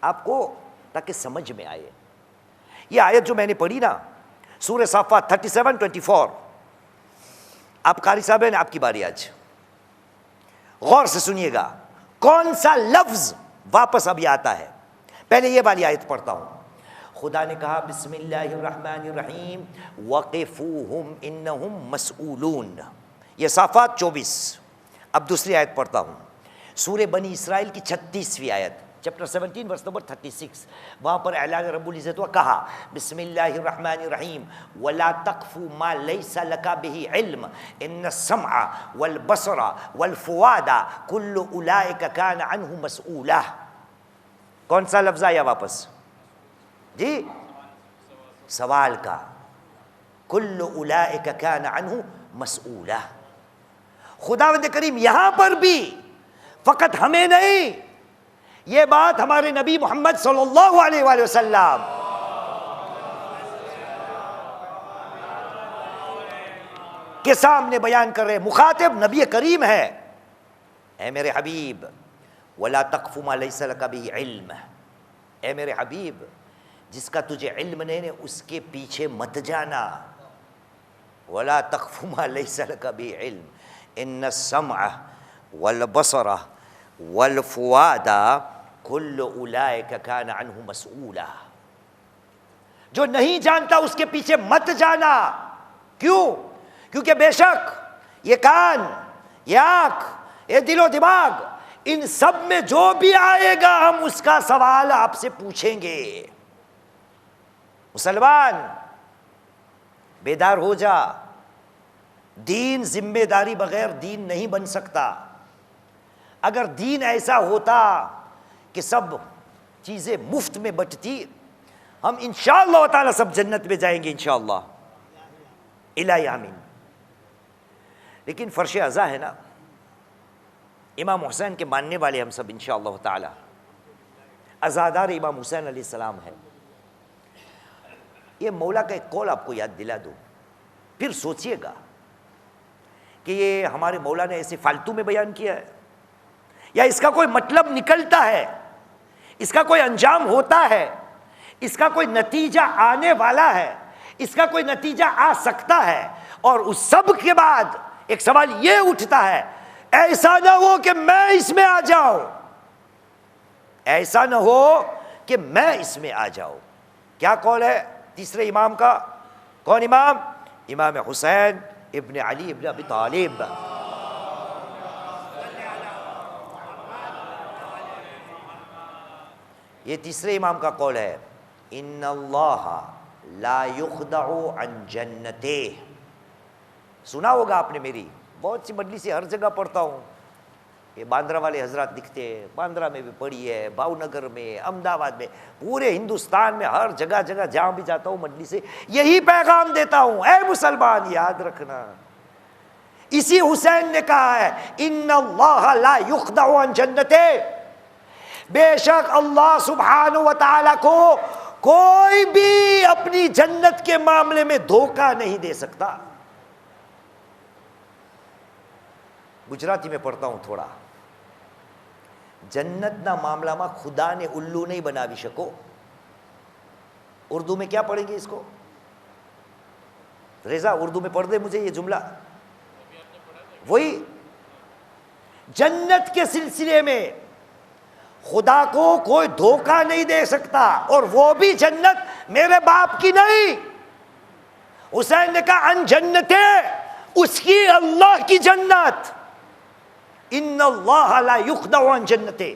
آپ کو تاکہ سمجھ میں آئے، یہ آیت جو میں نے پڑھی نا سورہ صافات 37-24، آپ قاری صاحب ہیں، آپ کی باری آج، غور سے سنیے گا کون سا لفظ واپس ابھی آتا ہے۔ پہلے یہ والی آیت پڑھتا ہوں۔ خدا نے کہا بسم اللہ الرحمن الرحیم وقفوہم انہم مسئولون، یہ صافات 24۔ اب دوسری آیت پڑھتا ہوں، سورہ بنی اسرائیل کی 36ویں آیت، چیپٹر 17 ورس نمبر 36، وہاں پر اعلان رب العزت و کہا بسم اللہ الرحمن الرحیم ولا تقف ما لیس لک به علم ان السمع والبصر والفؤاد کل اولئک کان عنہ مسئولا۔ کون سا لفظ آیا واپس؟ جی سوال کا، کل اولئک کان عنہ مسئولا۔ خداوند کریم یہاں پر بھی فقط ہمیں نہیں، یہ بات ہمارے نبی محمد صلی اللہ علیہ وآلہ وسلم کے سامنے بیان کر رہے، مخاطب نبی کریم ہے۔ اے میرے حبیب وَلَا تَقْفُ مَا لَيْسَ لَكَ بِهِ عِلْمٍ، اے میرے حبیب جس کا تجھے علم نہیں ہے اس کے پیچھے مت جانا۔ وَلَا تَقْفُ مَا لَيْسَ لَكَ بِهِ عِلْمٍ إِنَّ السَّمْعَ وَالْبَصَرَ والفؤاد کل اولئک کان عنہ مسئولا۔ جو نہیں جانتا اس کے پیچھے مت جانا۔ کیوں؟ کیونکہ بے شک یہ کان، یہ آنکھ، یہ دل و دماغ، ان سب میں جو بھی آئے گا ہم اس کا سوال آپ سے پوچھیں گے۔ مسلمان بیدار ہو جا، دین ذمہ داری بغیر دین نہیں بن سکتا۔ اگر دین ایسا ہوتا کہ سب چیزیں مفت میں بٹتی، ہم انشاءاللہ تعالی سب جنت میں جائیں گے انشاءاللہ، الہی آمین۔ لیکن فرش ازا ہے نا، امام حسین کے ماننے والے ہم سب انشاءاللہ تعالی، ازادار امام حسین علیہ السلام ہے۔ یہ مولا کا ایک قول آپ کو یاد دلا دوں، پھر سوچئے گا کہ یہ ہمارے مولا نے ایسے فالتو میں بیان کیا ہے یا اس کا کوئی مطلب نکلتا ہے، اس کا کوئی انجام ہوتا ہے، اس کا کوئی نتیجہ آنے والا ہے، اس کا کوئی نتیجہ آ سکتا ہے۔ اور اس سب کے بعد ایک سوال یہ اٹھتا ہے، ایسا نہ ہو کہ میں اس میں آ جاؤں، ایسا نہ ہو کہ میں اس میں آ جاؤں۔ کیا قول ہے تیسرے امام کا؟ کون امام؟ امام حسین ابن علی ابن ابی طالب۔ یہ تیسرے امام کا قول ہے، ان اللہ لا یخدع عن جنتہ۔ سنا ہوگا آپ نے، میری بہت سی مجلس سے ہر جگہ پڑھتا ہوں، یہ باندرا والے حضرات دکھتے ہیں، باندرا میں بھی پڑھی ہے، بھاؤ نگر میں، احمد آباد میں، پورے ہندوستان میں ہر جگہ جگہ جہاں بھی جاتا ہوں مجلس سے یہی پیغام دیتا ہوں، اے مسلمان یاد رکھنا، اسی حسین نے کہا ہے ان اللہ لا یخدع عن جنتہ، بے شک اللہ سبحانہ و تعالیٰ کو کوئی بھی اپنی جنت کے معاملے میں دھوکہ نہیں دے سکتا۔ گجراتی میں پڑھتا ہوں تھوڑا، جنت نا معاملہ میں خدا نے الو نہیں بناوی شکو۔ اردو میں کیا پڑھیں گے اس کو؟ ریزا اردو میں پڑھ دے مجھے یہ جملہ۔ وہی جنت کے سلسلے میں خدا کو کوئی دھوکہ نہیں دے سکتا، اور وہ بھی جنت میرے باپ کی نہیں۔ حسین نے کہا ان جنتے، اس کی اللہ کی جنت، ان اللہ لا یخدع عن جنتے،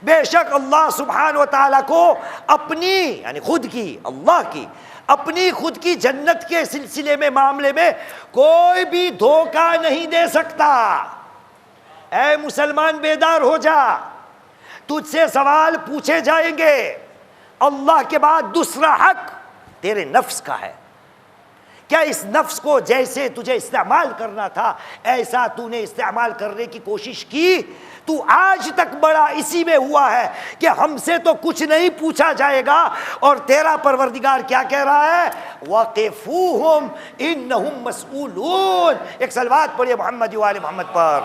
بے شک اللہ سبحانہ و تعالیٰ کو اپنی یعنی خود کی، اللہ کی اپنی خود کی جنت کے سلسلے میں معاملے میں کوئی بھی دھوکہ نہیں دے سکتا۔ اے مسلمان بیدار ہو جا، تجھ سے سوال پوچھے جائیں گے، اللہ کے بعد دوسرا حق تیرے نفس کا ہے، کیا اس نفس کو جیسے تجھے استعمال کرنا تھا ایسا تو نے استعمال کرنے کی کوشش کی؟ تو آج تک بڑا اسی میں ہوا ہے کہ ہم سے تو کچھ نہیں پوچھا جائے گا، اور تیرا پروردگار کیا کہہ رہا ہے؟ وَقِفُوهُمْ إِنَّهُمْ مَسْئُولُونَ۔ ایک صلوات پڑھیے محمد و آل محمد پر۔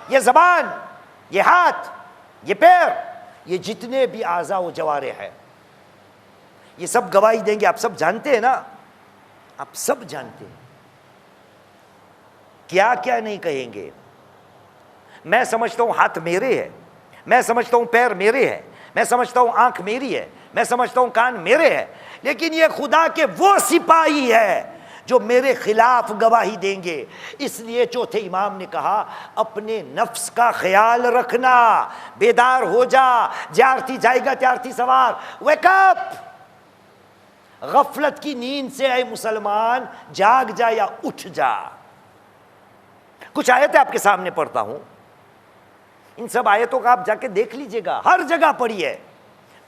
یہ زبان، یہ ہاتھ، یہ پیر، یہ جتنے بھی اعضاء و جوارح ہیں، یہ سب گواہی دیں گے۔ آپ سب جانتے ہیں نا، آپ سب جانتے ہیں کیا کیا نہیں کہیں گے۔ میں سمجھتا ہوں ہاتھ میرے ہے، میں سمجھتا ہوں پیر میرے ہے، میں سمجھتا ہوں آنکھ میری ہے، میں سمجھتا ہوں کان میرے ہے، لیکن یہ خدا کے وہ سپاہی ہے جو میرے خلاف گواہی دیں گے۔ اس لیے چوتھے امام نے کہا اپنے نفس کا خیال رکھنا، بیدار ہو جا، جارتی جائے گا تیارتی سوار، ویک اپ، غفلت کی نیند سے اے مسلمان جاگ جا یا اٹھ جا۔ کچھ آیتیں آپ کے سامنے پڑھتا ہوں، ان سب آیتوں کا آپ جا کے دیکھ لیجئے گا، ہر جگہ پڑھی ہے۔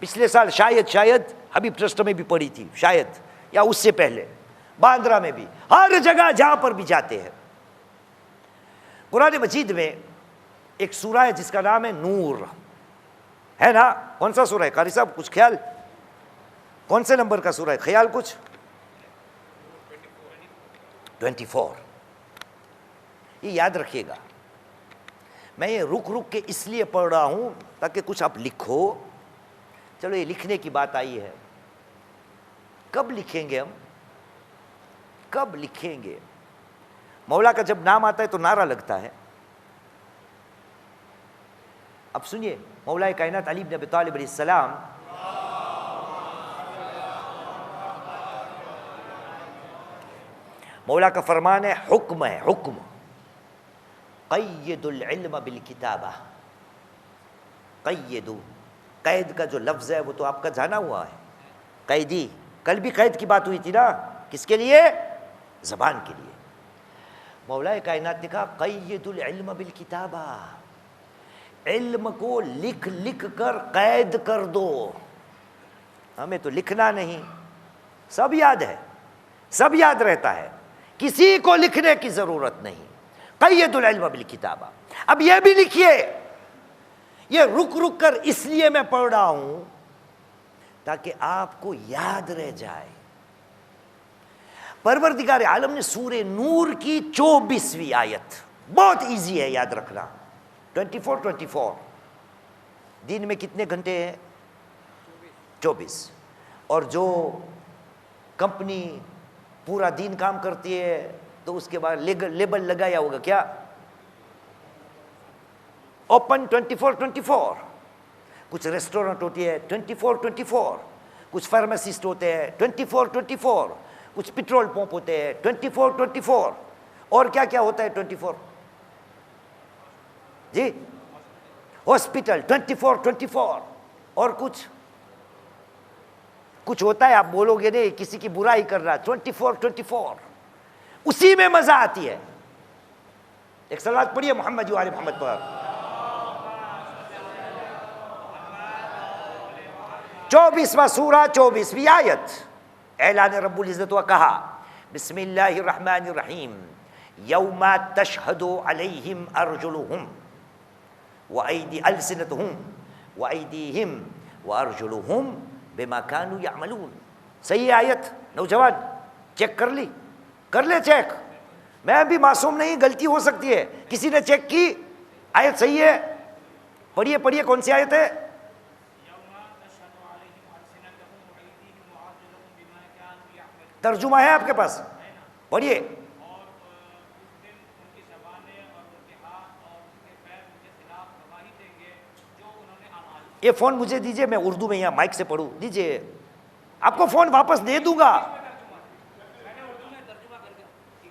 پچھلے سال شاید حبیب ٹرسٹ میں بھی پڑھی تھی، شاید یا اس سے پہلے باندرا میں بھی، ہر جگہ جہاں پر بھی جاتے ہیں۔ قرآن مجید میں ایک سورہ ہے جس کا نام ہے نور، ہے نا؟ کون سا سورہ ہے قاری صاحب؟ کچھ خیال؟ کون سے نمبر کا سورہ ہے؟ خیال کچھ؟ 24۔ یہ یاد رکھیے گا، میں یہ رک رک کے اس لیے پڑھ رہا ہوں تاکہ کچھ آپ لکھو۔ چلو یہ لکھنے کی بات آئی ہے، کب لکھیں گے ہم؟ کب لکھیں گے؟ مولا کا جب نام آتا ہے تو نعرہ لگتا ہے۔ اب سنیے، مولا کائنات علی بن ابی طالب علیہ السلام مولا کا فرمان ہے، حکم ہے، حکم، قید العلم بالکتابہ، قیدو، قید کا جو لفظ ہے وہ تو آپ کا جانا ہوا ہے، قیدی، کل بھی قید کی بات ہوئی تھی نا، کس کے لیے؟ زبان کے لیے۔ مولا کائنات نے کہا قید العلم بالکتابہ، علم کو لکھ لکھ کر قید کر دو۔ ہمیں تو لکھنا نہیں، سب یاد ہے، سب یاد رہتا ہے، کسی کو لکھنے کی ضرورت نہیں۔ قید العلم بالکتابہ، اب یہ بھی لکھیے، یہ رک رک کر اس لیے میں پڑھ رہا ہوں تاکہ آپ کو یاد رہ جائے۔ پروردگار عالم نے سورہ نور کی 24ویں آیت، بہت ایزی ہے یاد رکھنا، 24 دن میں کتنے گھنٹے ہیں؟ 24۔ اور جو کمپنی پورا دن کام کرتی ہے تو اس کے بعد لیبل لگایا ہوگا کیا؟ اوپن 24 کچھ ریسٹورنٹ ہوتی ہے 24 کچھ فارمیسسٹ ہوتے ہیں 24 کچھ پیٹرول پمپ ہوتے ہیں 24 اور کیا کیا ہوتا ہے 24 جی؟ ہاسپٹل 24 اور کچھ ہوتا ہے، آپ بولو گے نہیں، کسی کی برائی کر رہا 24 اسی میں مزہ آتی ہے۔ ایک صلوات پڑھیے محمد و آل محمد پر۔ 24واں سورہ 24ویں آیت، اعلان رب العزت و کہا بسم اللہ الرحمن الرحیم یوم تشہد علیہم ارجلہم السنتہم وایدیہم وارجلہم بما کانوا یعملون۔ صحیح آیت؟ نوجوان چیک کر لی؟ کر لے چیک، میں بھی معصوم نہیں، غلطی ہو سکتی ہے، کسی نے چیک کی؟ آیت صحیح ہے؟ پڑھیے کون سی آیت ہے؟ ترجمہ ہے آپ کے پاس؟ پڑھیے۔ یہ فون مجھے دیجئے، میں اردو میں یہاں مائک سے پڑھوں، دیجئے، آپ کو فون واپس دے دوں گا۔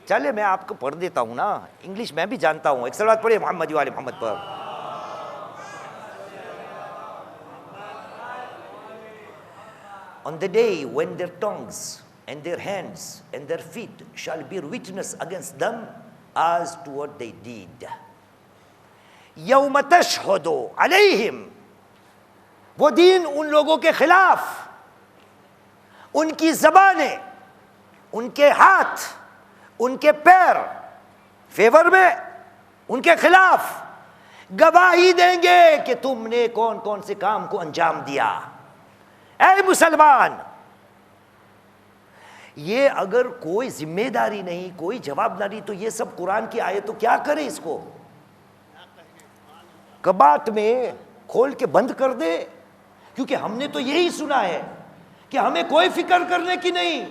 چلے میں آپ کو پڑھ دیتا ہوں نا، انگلش میں بھی جانتا ہوں۔ ایک صلوات پڑھیے محمد و آل محمد پر۔ On the day when their tongues and their hands and their feet shall bear witness against them as to what they did. یوم تشہد علیہم، وہ دن ان لوگوں کے خلاف، ان کی زبانیں، ان کے ہاتھ، ان کے پیر فیور میں، ان کے خلاف گواہی دیں گے کہ تم نے کون کون سے کام کو انجام دیا۔ اے مسلمان، یہ اگر کوئی ذمہ داری نہیں، کوئی جواب داری، تو یہ سب قرآن کی آیت تو کیا کرے؟ اس کو کباٹ میں کھول کے بند کر دے، کیونکہ ہم نے تو یہی سنا ہے کہ ہمیں کوئی فکر کرنے کی نہیں،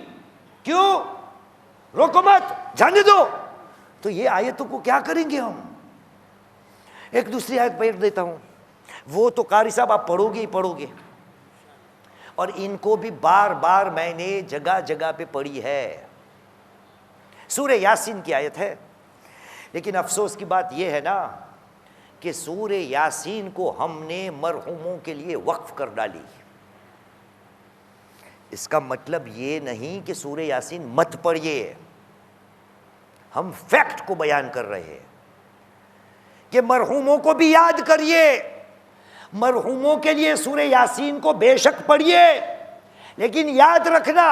کیوں؟ روکو مت، جانے دو۔ تو یہ آیتوں کو کیا کریں گے ہم؟ ایک دوسری آیت پڑھ دیتا ہوں، وہ تو قاری صاحب آپ پڑھو گے ہی پڑھو گے، اور ان کو بھی بار بار میں نے جگہ جگہ پہ پڑھی ہے۔ سورہ یاسین کی آیت ہے، لیکن افسوس کی بات یہ ہے نا کہ سورہ یاسین کو ہم نے مرحوموں کے لیے وقف کر ڈالی۔ اس کا مطلب یہ نہیں کہ سورہ یاسین مت پڑھیے، ہم فیکٹ کو بیان کر رہے ہیں کہ مرحوموں کو بھی یاد کریے، مرحوموں کے لیے سورہ یاسین کو بے شک پڑھیے، لیکن یاد رکھنا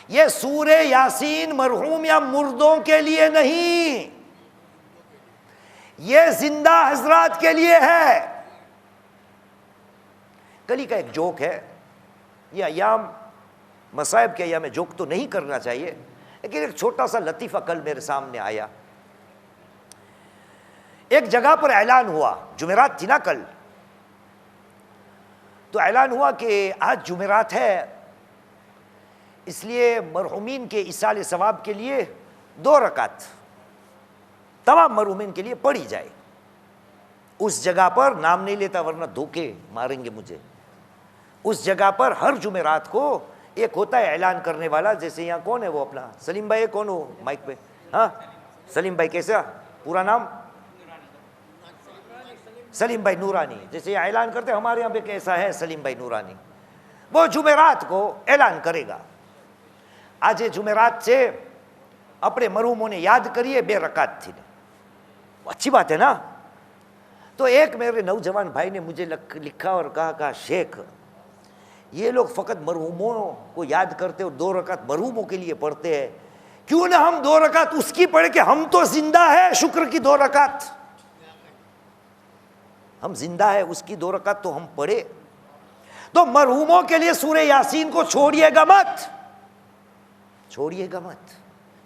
یہ سورہ یاسین مرحوم یا مردوں کے لیے نہیں، یہ زندہ حضرات کے لیے ہے۔ کلی کا ایک جوک ہے، یہ ایام مصائب کے ایام میں جوک تو نہیں کرنا چاہیے، لیکن ایک چھوٹا سا لطیفہ کل میرے سامنے آیا۔ ایک جگہ پر اعلان ہوا، جمعرات تھی نا کل، تو اعلان ہوا کہ آج جمعرات ہے، اس لیے مرحومین کے ایصال ثواب کے لیے 2 رکعت تمام مرحومین کے لیے پڑھی جائے۔ اس جگہ پر نام نہیں لیتا ورنہ دھوکے ماریں گے مجھے، اس جگہ پر ہر جمعرات کو ایک ہوتا ہے اعلان کرنے والا، جیسے یہاں کون ہے وہ اپنا سلیم بھائی، کون ہو مائک پہ؟ ہاں سلیم بھائی، کیسا پورا نام؟ سلیم بھائی نورانی، جیسے اعلان کرتے ہمارے یہاں پہ کیسا ہے سلیم بھائی نورانی، وہ جمعرات کو اعلان کرے گا، آج جمعرات سے اپنے مرحوموں نے یاد کریے 2 رکعت تھی، اچھی بات ہے نا؟ تو ایک میرے نوجوان بھائی نے مجھے لکھا اور کہا شیخ یہ لوگ فقط مرحوموں کو یاد کرتے اور 2 رکعت مرحوموں کے لیے پڑھتے ہیں، کیوں نہ ہم 2 رکعت اس کی پڑھے کہ ہم تو زندہ ہے، شکر کی 2 رکعت ہم زندہ ہے، اس کی 2 رکعت تو ہم پڑھے۔ تو مرحوموں کے لیے سورہ یاسین کو چھوڑیے گا مت، چھوڑیے گا مت۔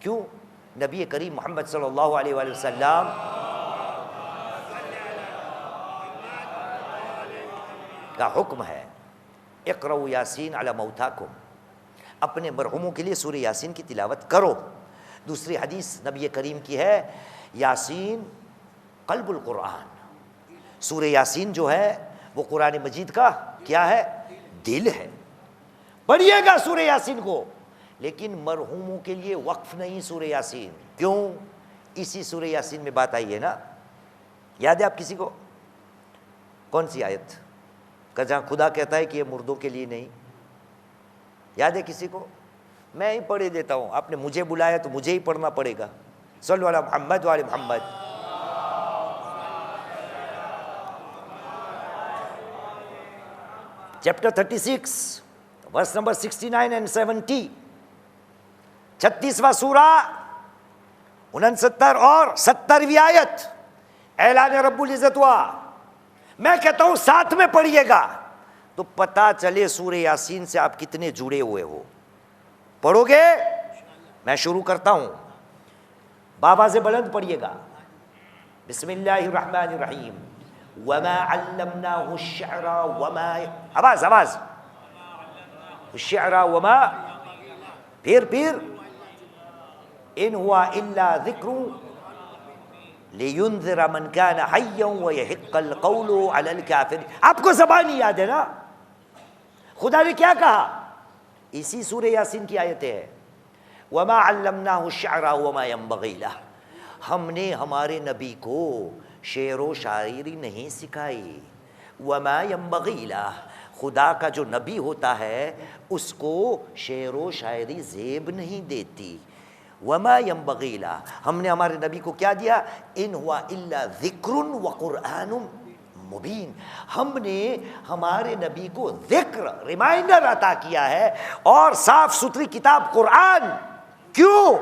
کیوں؟ نبی کریم محمد صلی اللہ علیہ وآلہ وسلم کا حکم ہے اقرؤوا یاسین علی موتاکم، اپنے مرحوموں کے لیے سورہ یاسین کی تلاوت کرو۔ دوسری حدیث نبی کریم کی ہے یاسین قلب القرآن، سورہ یاسین جو ہے وہ قرآن مجید کا کیا ہے؟ دل ہے۔ پڑھیے گا سورہ یاسین کو، لیکن مرحوموں کے لیے وقف نہیں سورہ یاسین۔ کیوں؟ اسی سورہ یاسین میں بات آئی ہے نا، یاد ہے آپ کسی کو؟ کون سی آیت کہ جہاں خدا کہتا ہے کہ یہ مردوں کے لیے نہیں؟ یاد ہے کسی کو؟ میں ہی پڑھ دیتا ہوں، آپ نے مجھے بلایا تو مجھے ہی پڑھنا پڑے گا۔ صلو علی محمد وعلی محمد۔ چیپٹر 36 ورس نمبر 69 اینڈ 70، 36واں سورہ 69 اور 70ویں آیت، اعلان رب العزت ہوا۔ میں کہتا ہوں ساتھ میں پڑھیے گا تو پتہ چلے سورہ یاسین سے آپ کتنے جڑے ہوئے ہو۔ پڑھو گے؟ میں شروع کرتا ہوں، بابا سے بلند پڑھیے گا۔ بسم اللہ الرحمن الرحیم۔ وما علمناه الشعر وما، آواز الشعر وما، پھر ان ہوا الا ذکر لینذر من کان حیا ویحق القول علی الکافرین۔ آپ کو زبانی یاد ہے نا؟ خدا نے کیا کہا؟ اسی سورہ یاسین کی آیتیں ہیں، وما علمناه الشعر وما ينبغي له، ہم نے ہمارے نبی کو شعر و شاعری نہیں سکھائی۔ وما ينبغي له، خدا کا جو نبی ہوتا ہے اس کو شعر و شاعری زیب نہیں دیتی۔ وما ينبغي له، ہم نے ہمارے نبی کو کیا دیا؟ ان ہوا الا ذکر وقرآن مبین، ہم نے ہمارے نبی کو ذکر، ریمائنڈر عطا کیا ہے اور صاف ستھری کتاب قرآن۔ کیوں؟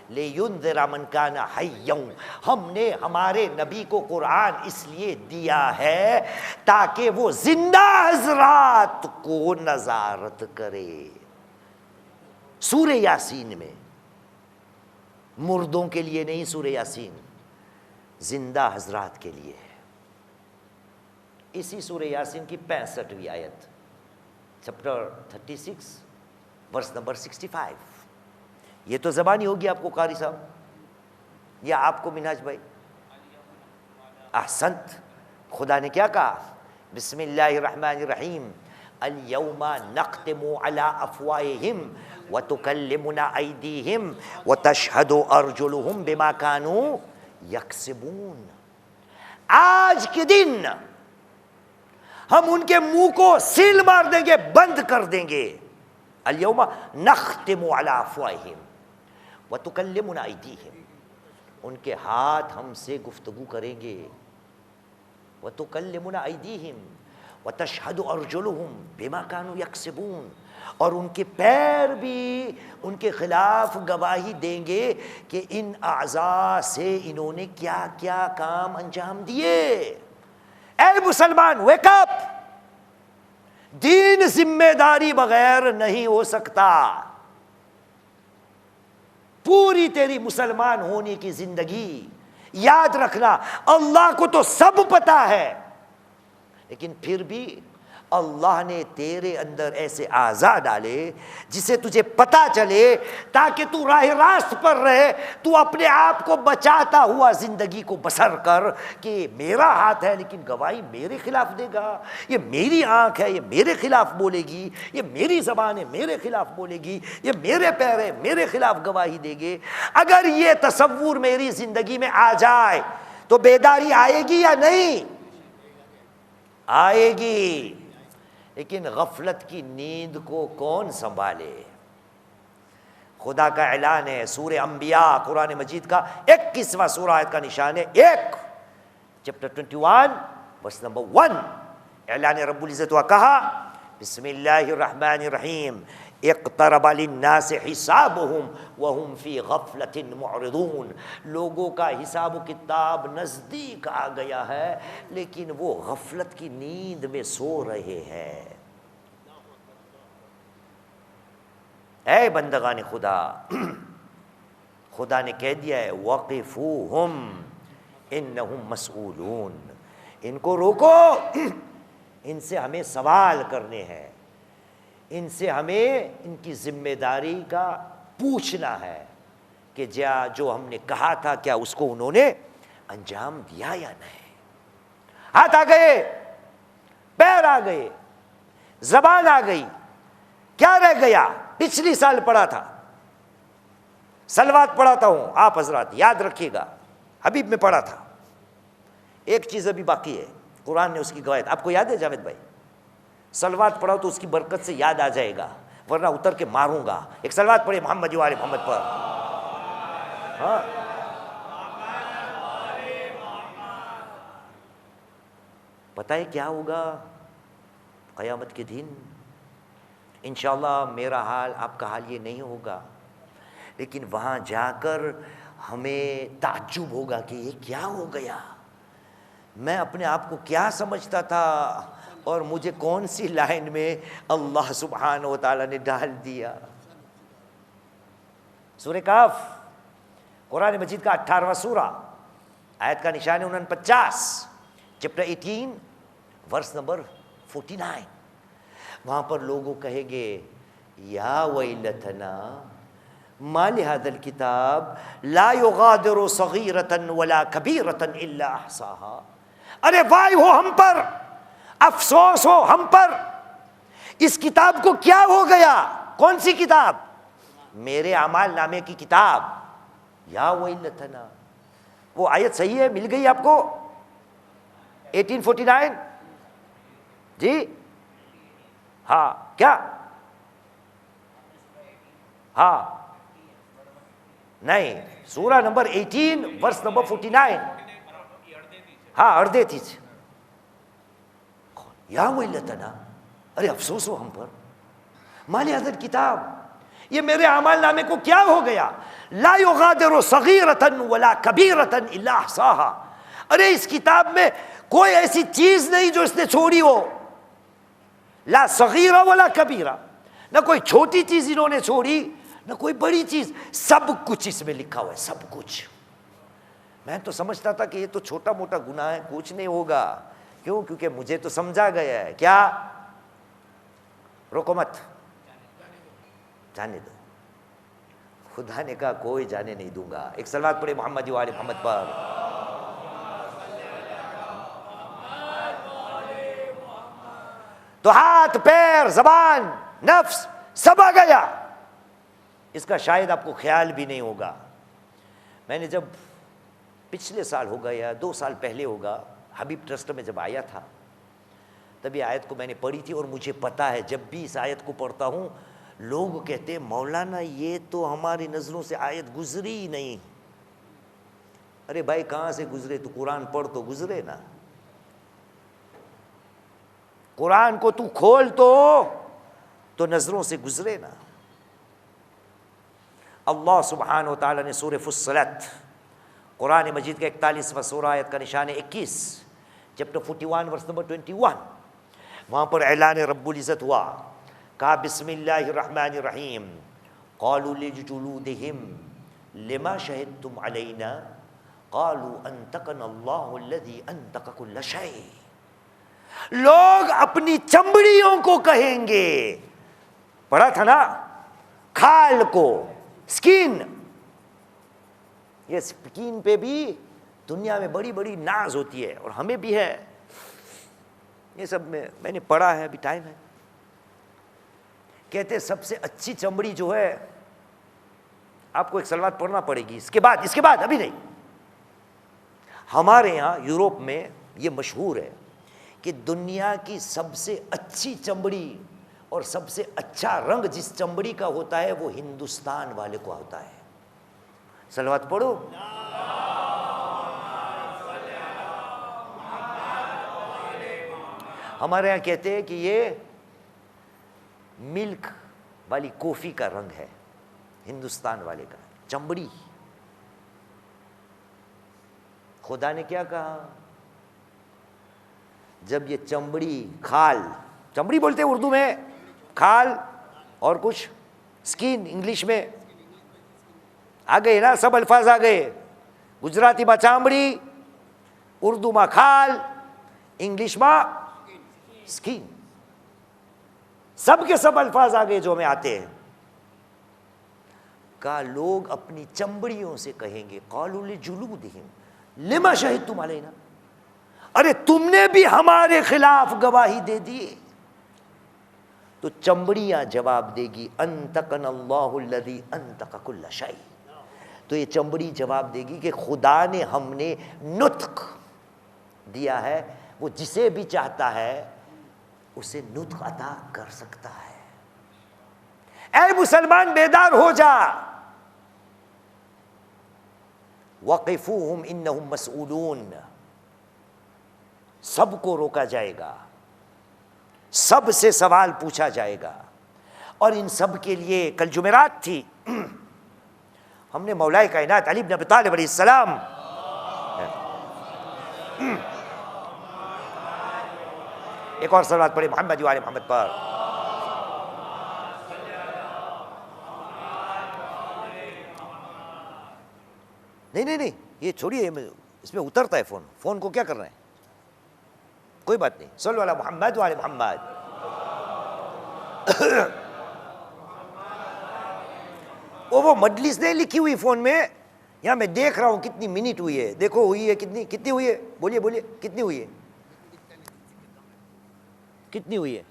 لِيُنذِرَ مَنْ كَانَ حَيًّا، ہم نے ہمارے نبی کو قرآن اس لیے دیا ہے تاکہ وہ زندہ حضرات کو نظارت کرے۔ سورہ یاسین میں مردوں کے لیے نہیں، سورہ یاسین زندہ حضرات کے لیے ہے۔ اسی سورہ یاسین کی 65ویں آیت، چیپٹر 36 ورس نمبر 65۔ یہ تو زبانی ہوگی آپ کو قاری صاحب یا آپ کو منہاج بھائی؟ احسنت۔ خدا نے کیا کہا؟ بسم اللہ الرحمن الرحیم، اليوم نختم على افواہہم وتکلمنا ایدیہم وتشہد ارجلہم بما كانوا یکسبون۔ آج کے دن ہم ان کے منہ کو سیل مار دیں گے، بند کر دیں گے۔ اليوم نختم على افواہہم وتکلمنا ایدیہم، ان کے ہاتھ ہم سے گفتگو کریں گے۔ وتکلمنا ایدیہم وتشہد ارجلہم بما كانوا یکسبون، اور ان کے پیر بھی ان کے خلاف گواہی دیں گے کہ ان اعضاء سے انہوں نے کیا کیا کام انجام دیے۔ اے مسلمان ویک اپ، دین ذمہ داری بغیر نہیں ہو سکتا۔ پوری تیری مسلمان ہونے کی زندگی یاد رکھنا، اللہ کو تو سب پتا ہے، لیکن پھر بھی اللہ نے تیرے اندر ایسے اعضاء ڈالے جسے تجھے پتا چلے تاکہ تو راہ راست پر رہے، تو اپنے آپ کو بچاتا ہوا زندگی کو بسر کر کہ میرا ہاتھ ہے لیکن گواہی میرے خلاف دے گا، یہ میری آنکھ ہے یہ میرے خلاف بولے گی، یہ میری زبان ہے میرے خلاف بولے گی، یہ میرے پیر ہے میرے خلاف گواہی دے گے۔ اگر یہ تصور میری زندگی میں آ جائے تو بیداری آئے گی یا نہیں؟ آئے گی۔ لیکن غفلت کی نیند کو کون سنبھالے؟ خدا کا اعلان ہے، سورہ انبیاء قرآن مجید کا 21واں سورہ آیت کا نشان ہے، چیپٹر 21 ورس نمبر 1، اعلان رب العزت ہوا، کہا بسم اللہ الرحمن الرحیم اقترب للناس حسابهم وهم فی غفلۃ معرضون، لوگوں کا حساب و کتاب نزدیک آ گیا ہے لیکن وہ غفلت کی نیند میں سو رہے ہیں۔ اے بندگان خدا، خدا نے کہہ دیا ہے وقفوہم انہم مسئولون، ان کو روکو، ان سے ہمیں سوال کرنے ہیں، ان سے ہمیں ان کی ذمہ داری کا پوچھنا ہے کہ جو ہم نے کہا تھا کیا اس کو انہوں نے انجام دیا یا نہیں۔ ہاتھ آ گئے، پیر آ گئے، زبان آ گئی، کیا رہ گیا؟ پچھلی سال پڑھا تھا، صلوات پڑھاتا ہوں، آپ حضرات یاد رکھیے گا، حبیب میں پڑھا تھا۔ ایک چیز ابھی باقی ہے، قرآن نے اس کی گواہی، آپ کو یاد ہے جاوید بھائی؟ صلوات پڑھاؤ تو اس کی برکت سے یاد آ جائے گا، ورنہ اتر کے ماروں گا۔ ایک صلوات پڑھے محمد و آل محمد پر۔ ہاں پتہ ہے کیا ہوگا قیامت کے دن؟ انشاءاللہ میرا حال آپ کا حال یہ نہیں ہوگا، لیکن وہاں جا کر ہمیں تعجب ہوگا کہ یہ کیا ہو گیا، میں اپنے آپ کو کیا سمجھتا تھا اور مجھے کون سی لائن میں اللہ سبحانہ و تعالیٰ نے ڈال دیا۔ سورہ کہف قرآن مجید کا 18واں سورہ، آیت کا نشان ہے 49، چیپٹر 18 ورس نمبر 49۔ وہاں پر لوگوں کہیں گے یا ویلتنا ما لہذا الکتاب لا یغادر صغیرۃ ولا کبیرۃ الا احصاها، ارے وائے ہو ہم پر، افسوس ہو ہم پر، اس کتاب کو کیا ہو گیا؟ کون سی کتاب؟ میرے اعمال نامے کی کتاب۔ یا ویلتنا، وہ آیت صحیح ہے، مل گئی آپ کو 1849؟ جی ہاں، کیا؟ ہاں نہیں، سورہ نمبر 18 ورس نمبر 49۔ ہاں اردے تھی، یا ویلتنا، ارے افسوس ہو ہم پر، ما لہذا الکتاب، یہ میرے اعمال نامے کو کیا ہو گیا؟ لا یغادر صغیرۃ ولا کبیرۃ الا احصاها، ارے اس کتاب میں کوئی ایسی چیز نہیں جو اس نے چھوڑی ہو، لا صغیرہ ولا کبیرہ، نہ کوئی چھوٹی چیز انہوں نے چھوڑی نہ کوئی بڑی چیز، سب کچھ اس میں لکھا ہوا ہے، سب کچھ۔ میں تو سمجھتا تھا کہ یہ تو چھوٹا موٹا گناہ ہے، کچھ نہیں ہوگا، کیوں؟ کیونکہ مجھے تو سمجھا گیا ہے، کیا؟ روکو مت، جانے دو، خدا نے کہا کوئی جانے نہیں دوں گا۔ ایک صلوات پڑھے محمد و آل محمد پر۔ تو ہاتھ، پیر، زبان، نفس سب آ گیا، اس کا شاید آپ کو خیال بھی نہیں ہوگا۔ میں نے جب پچھلے سال ہوگا یا 2 سال پہلے ہوگا، حبیب ٹرسٹ میں جب آیا تھا، تبھی آیت کو میں نے پڑھی تھی، اور مجھے پتا ہے جب بھی اس آیت کو پڑھتا ہوں لوگ کہتے ہیں مولانا یہ تو ہماری نظروں سے آیت گزری ہی نہیں۔ ارے بھائی کہاں سے گزرے؟ تو قرآن پڑھ تو گزرے نا، قرآن کو تو کھول تو نظروں سے گزرے نا۔ اللہ سبحانہ و تعالیٰ نے سورہ فصلت قرآن مجید کا 41واں سورہ، آیت کا نشان ہے 21، چیپٹر 41 ورس نمبر 21، وہاں پر اعلان رب العزت ہوا، کہا بسم اللہ الرحمن الرحیم قالوا لجلودہم لما شہدتم علینا قالوا انطقنا اللہ الذی انطق کل شیء، لوگ اپنی چمڑیوں کو کہیں گے. پڑھا تھا نا, کھال کو, سکین. یہ سکین پہ بھی دنیا میں بڑی بڑی ناز ہوتی ہے, اور ہمیں بھی ہے. یہ سب میں نے پڑھا ہے, ابھی ٹائم ہے. کہتے سب سے اچھی چمڑی جو ہے, آپ کو ایک سلوات پڑھنا پڑے گی اس کے بعد ابھی نہیں. ہمارے یہاں یوروپ میں یہ مشہور ہے کہ دنیا کی سب سے اچھی چمڑی اور سب سے اچھا رنگ جس چمڑی کا ہوتا ہے وہ ہندوستان والے کو ہوتا ہے. صلوات پڑھو. ہمارے یہاں کہتے ہیں کہ یہ ملک والی کافی کا رنگ ہے ہندوستان والے کا, چمڑی. خدا نے کیا کہا, جب یہ چمڑی, کھال, چمڑی بولتے ہیں اردو میں, کھال اور کچھ سکین انگلش میں آ گئے نا, سب الفاظ آ گئے. گجراتی میں چامڑی, اردو میں کھال, انگلش میں سکین. سب کے سب الفاظ آ گئے جو ہمیں آتے ہیں. کا لوگ اپنی چمڑیوں سے کہیں گے, قالوا لجلودہم لما شہدتم علینا, ارے تم نے بھی ہمارے خلاف گواہی دے دی. تو چمڑیاں جواب دے گی, انطقنا اللہ الذی انطق کل شیء. تو یہ چمڑی جواب دے گی کہ خدا نے ہم نے نطق دیا ہے, وہ جسے بھی چاہتا ہے اسے نطق عطا کر سکتا ہے. اے مسلمان بیدار ہو جا. وقفوہم انہم مسئولون, سب کو روکا جائے گا, سب سے سوال پوچھا جائے گا. اور ان سب کے لیے کل جمعرات تھی, ہم نے مولا کائنات علی بن ابی طالب علیہ السلام, ایک اور صلوات پڑھے محمد و آل محمد پر. نہیں یہ چھوڑیے, اس میں اترتا ہے فون کو کیا کرنا ہے, کوئی بات نہیں. صلو علی محمد و آل محمد. وہ مجلس نہیں لکھی ہوئی فون میں, یہاں میں دیکھ رہا ہوں کتنی منٹ ہوئی ہے. دیکھو ہوئی ہے کتنی ہوئی ہے, بولیے کتنی ہوئی ہے, کتنی ہوئی ہے,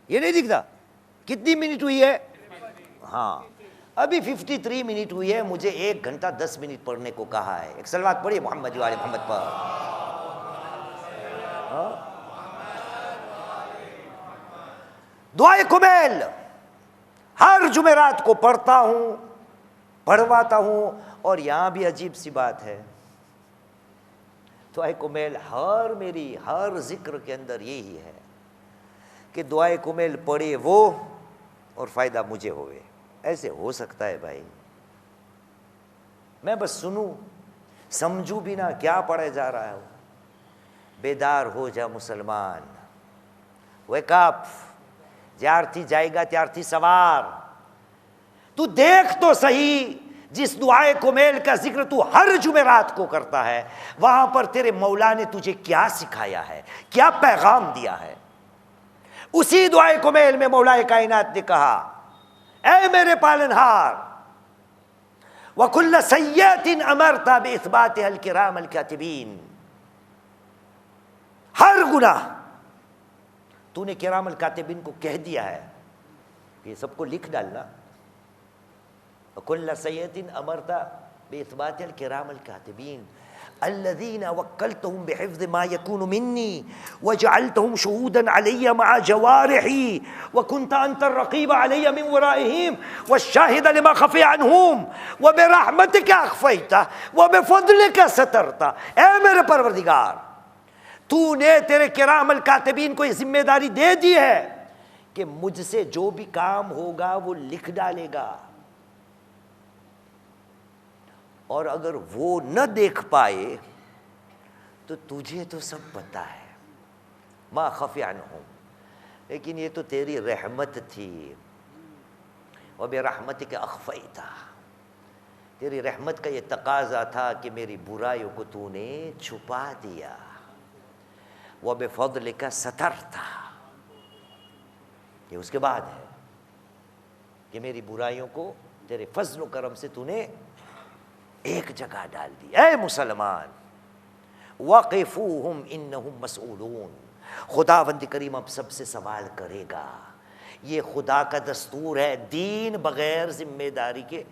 یہ نہیں دکھتا کتنی منٹ ہوئی ہے. ہاں ابھی 53 منٹ ہوئی ہے. مجھے 1 گھنٹہ 10 منٹ پڑھنے کو کہا ہے. ایک صلوات پڑھیے محمد و آل محمد پر. دعائے کمیل ہر جمعرات کو پڑھتا ہوں, پڑھواتا ہوں. اور یہاں بھی عجیب سی بات ہے, دعائے کمیل میری ہر ذکر کے اندر یہی ہے کہ دعائے کمیل پڑھے وہ اور فائدہ مجھے ہوئے. ایسے ہو سکتا ہے بھائی؟ میں بس سنوں, سمجھوں بھی نہ کیا پڑھا جا رہا ہے. بیدار ہو جا مسلمان, ویک اپ. جیارتھی جائے گا تیارتھی سوار. تو دیکھ تو صحیح, جس دعائے کمیل کا ذکر تو ہر جمعرات کو کرتا ہے, وہاں پر تیرے مولا نے تجھے کیا سکھایا ہے, کیا پیغام دیا ہے. اسی دعائے کمیل میں مولا کائنات نے کہا, اے میرے پالنہار, وَكُلَّ سَيِّئَةٍ أَمَرْتَ بِإِثْبَاتِهَا الْكِرَامَ الْكَاتِبِينَ. ہر گناہ تو نے کرام الکاتبین کو کہہ دیا ہے, یہ سب کو لکھ ڈالنا. وَكُلَّ سَيِّئَةٍ أَمَرْتَ بِإِثْبَاتِهَا الْكِرَامَ الْكَاتِبِينَ الذين وكلتهم بحفظ ما يكون مني وجعلتهم شهودا علي مع جوارحي وكنت أنت الرقيب علي من ورائهم والشاهد لما خفي عنهم وبرحمتك أخفيته وبفضلك سترته. اے میرے پروردگار, تو نے تیرے کرام الکاتبین کو یہ ذمہ داری دے دی ہے کہ مجھ سے جو بھی کام ہوگا وہ لکھ ڈالے گا, اور اگر وہ نہ دیکھ پائے تو تجھے تو سب پتا ہے. ما خفی عنہم, لیکن یہ تو تیری رحمت تھی. وبرحمتک اخفیتہ, تیری رحمت کا یہ تقاضا تھا کہ میری برائیوں کو تو نے چھپا دیا. وَبِفَضْلِكَ سَتَرْتَ، یہ اس کے بعد ہے کہ میری برائیوں کو تیرے فضل و کرم سے تو نے ایک جگہ ڈال دی۔ اے مسلمان، وَقِفُوهُمْ إِنَّهُمْ مَسْئُولُونَ، خداوند کریم اب سب سے سوال کرے گا۔ یہ خدا کا دستور ہے، دین بغیر ذمہ داری کے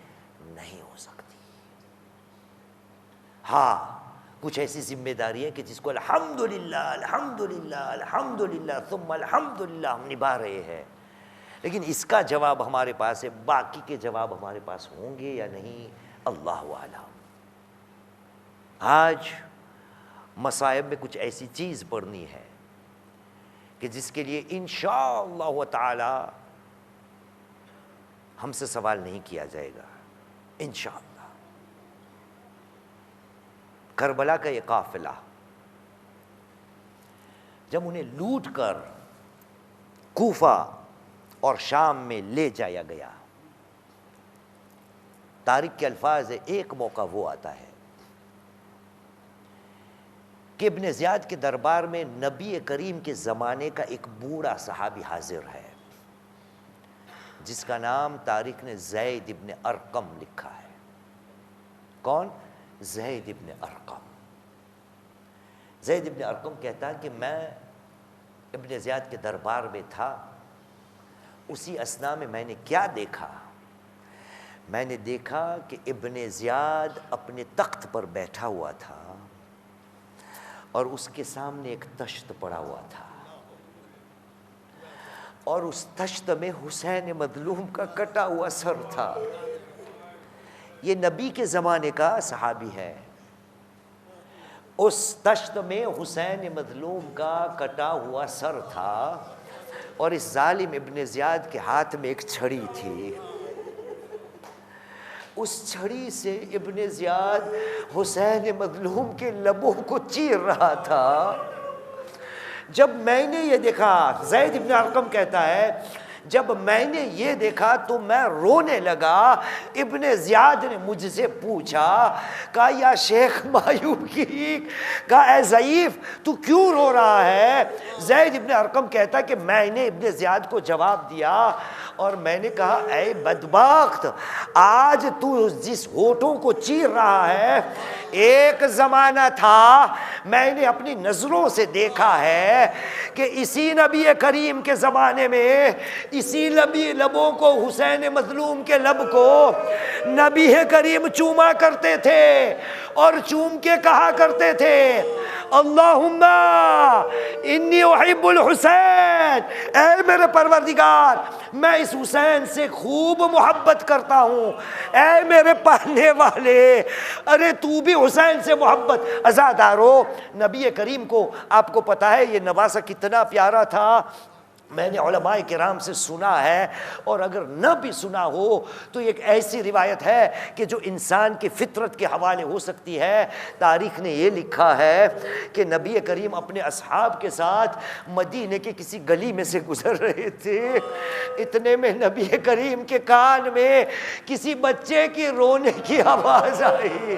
نہیں ہو سکتی۔ ہاں کچھ ایسی ذمہ داری ہے کہ جس کو الحمدللہ الحمدللہ الحمدللہ ثم الحمدللہ ہم نبھا رہے ہیں، لیکن اس کا جواب ہمارے پاس ہے، باقی کے جواب ہمارے پاس ہوں گے یا نہیں، اللہ اعلم۔ آج مصائب میں کچھ ایسی چیز پڑھنی ہے کہ جس کے لیے انشاءاللہ تعالی ہم سے سوال نہیں کیا جائے گا انشاءاللہ۔ کربلا کا یہ قافلہ جب انہیں لوٹ کر کوفہ اور شام میں لے جایا گیا، تاریخ کے الفاظ ہے، ایک موقع وہ آتا ہے کہ ابن زیاد کے دربار میں نبی کریم کے زمانے کا ایک بوڑھا صحابی حاضر ہے جس کا نام تاریخ نے زید ابن ارقم لکھا ہے۔ کون؟ زید ابن ارقم۔ زید ابن ارقم کہتا ہے کہ میں ابن زیاد کے دربار میں تھا، اسی اثناء میں میں نے کیا دیکھا؟ میں نے دیکھا کہ ابن زیاد اپنے تخت پر بیٹھا ہوا تھا اور اس کے سامنے ایک تشت پڑا ہوا تھا، اور اس تشت میں حسین مظلوم کا کٹا ہوا سر تھا۔ یہ نبی کے زمانے کا صحابی ہے، اس تشت میں حسین مظلوم کا کٹا ہوا سر تھا، اور اس ظالم ابن زیاد کے ہاتھ میں ایک چھڑی تھی۔ اس چھڑی سے ابن زیاد حسین مظلوم کے لبوں کو چیر رہا تھا۔ جب میں نے یہ دیکھا، زید ابن ارقم کہتا ہے، جب میں نے یہ دیکھا تو میں رونے لگا۔ ابن زیاد نے مجھ سے پوچھا، کہا یا شیخ مایوب کی، کہا اے ضعیف تو کیوں رو رہا ہے؟ زید ابن ارقم کہتا کہ میں نے ابن زیاد کو جواب دیا اور میں نے کہا اے بدبخت، آج تو جس ہونٹوں کو چیر رہا ہے، ایک زمانہ تھا میں نے اپنی نظروں سے دیکھا ہے کہ اسی نبی کریم کے زمانے میں اسی لبوں کو، حسین مظلوم کے لب کو نبی کریم چوما کرتے تھے اور چوم کے کہا کرتے تھے اللہم انی احب الحسین، اے میرے پروردگار میں اس حسین سے خوب محبت کرتا ہوں۔ اے میرے پالنے والے، ارے تو بھی حسین سے محبت۔ عزادارو، نبی کریم کو آپ کو پتا ہے یہ نواسہ کتنا پیارا تھا، میں نے علماء کرام سے سنا ہے، اور اگر نہ بھی سنا ہو تو ایک ایسی روایت ہے کہ جو انسان کی فطرت کے حوالے ہو سکتی ہے۔ تاریخ نے یہ لکھا ہے کہ نبی کریم اپنے اصحاب کے ساتھ مدینے کے کسی گلی میں سے گزر رہے تھے، اتنے میں نبی کریم کے کان میں کسی بچے کی رونے کی آواز آئی۔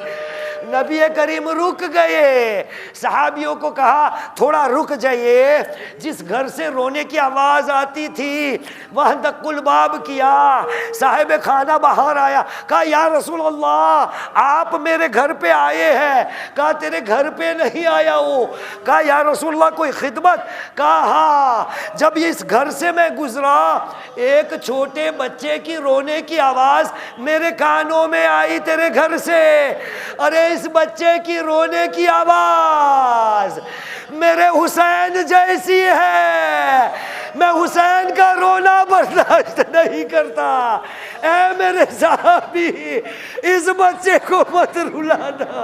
نبی کریم رک گئے، صحابیوں کو کہا تھوڑا رک جائیے، جس گھر سے رونے کی آواز آتی تھی وہاں دق الباب کیا، صاحب خانہ باہر آیا، کہا یا رسول اللہ آپ میرے گھر پہ آئے ہیں؟ کہا تیرے گھر پہ نہیں آیا ہوں۔ کہا یا رسول اللہ کوئی خدمت؟ کہا ہاں، جب اس گھر سے میں گزرا ایک چھوٹے بچے کی رونے کی آواز میرے کانوں میں آئی تیرے گھر سے، ارے اس بچے کی رونے کی آواز میرے حسین جیسی ہے، میں حسین کا رونا برداشت نہیں کرتا۔ اے میرے صحابی اس بچے کو مت رلانا۔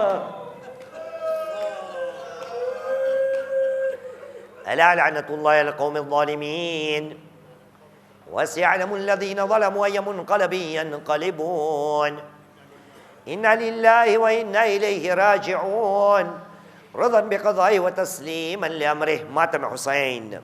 الا لعنت اللہ علی القوم الظالمین وسيعلم الذين ظلموا أي منقلب ينقلبون إنا لله وإنا إليه راجعون رضا بقضائه وتسليما لأمره. ماتم حسين.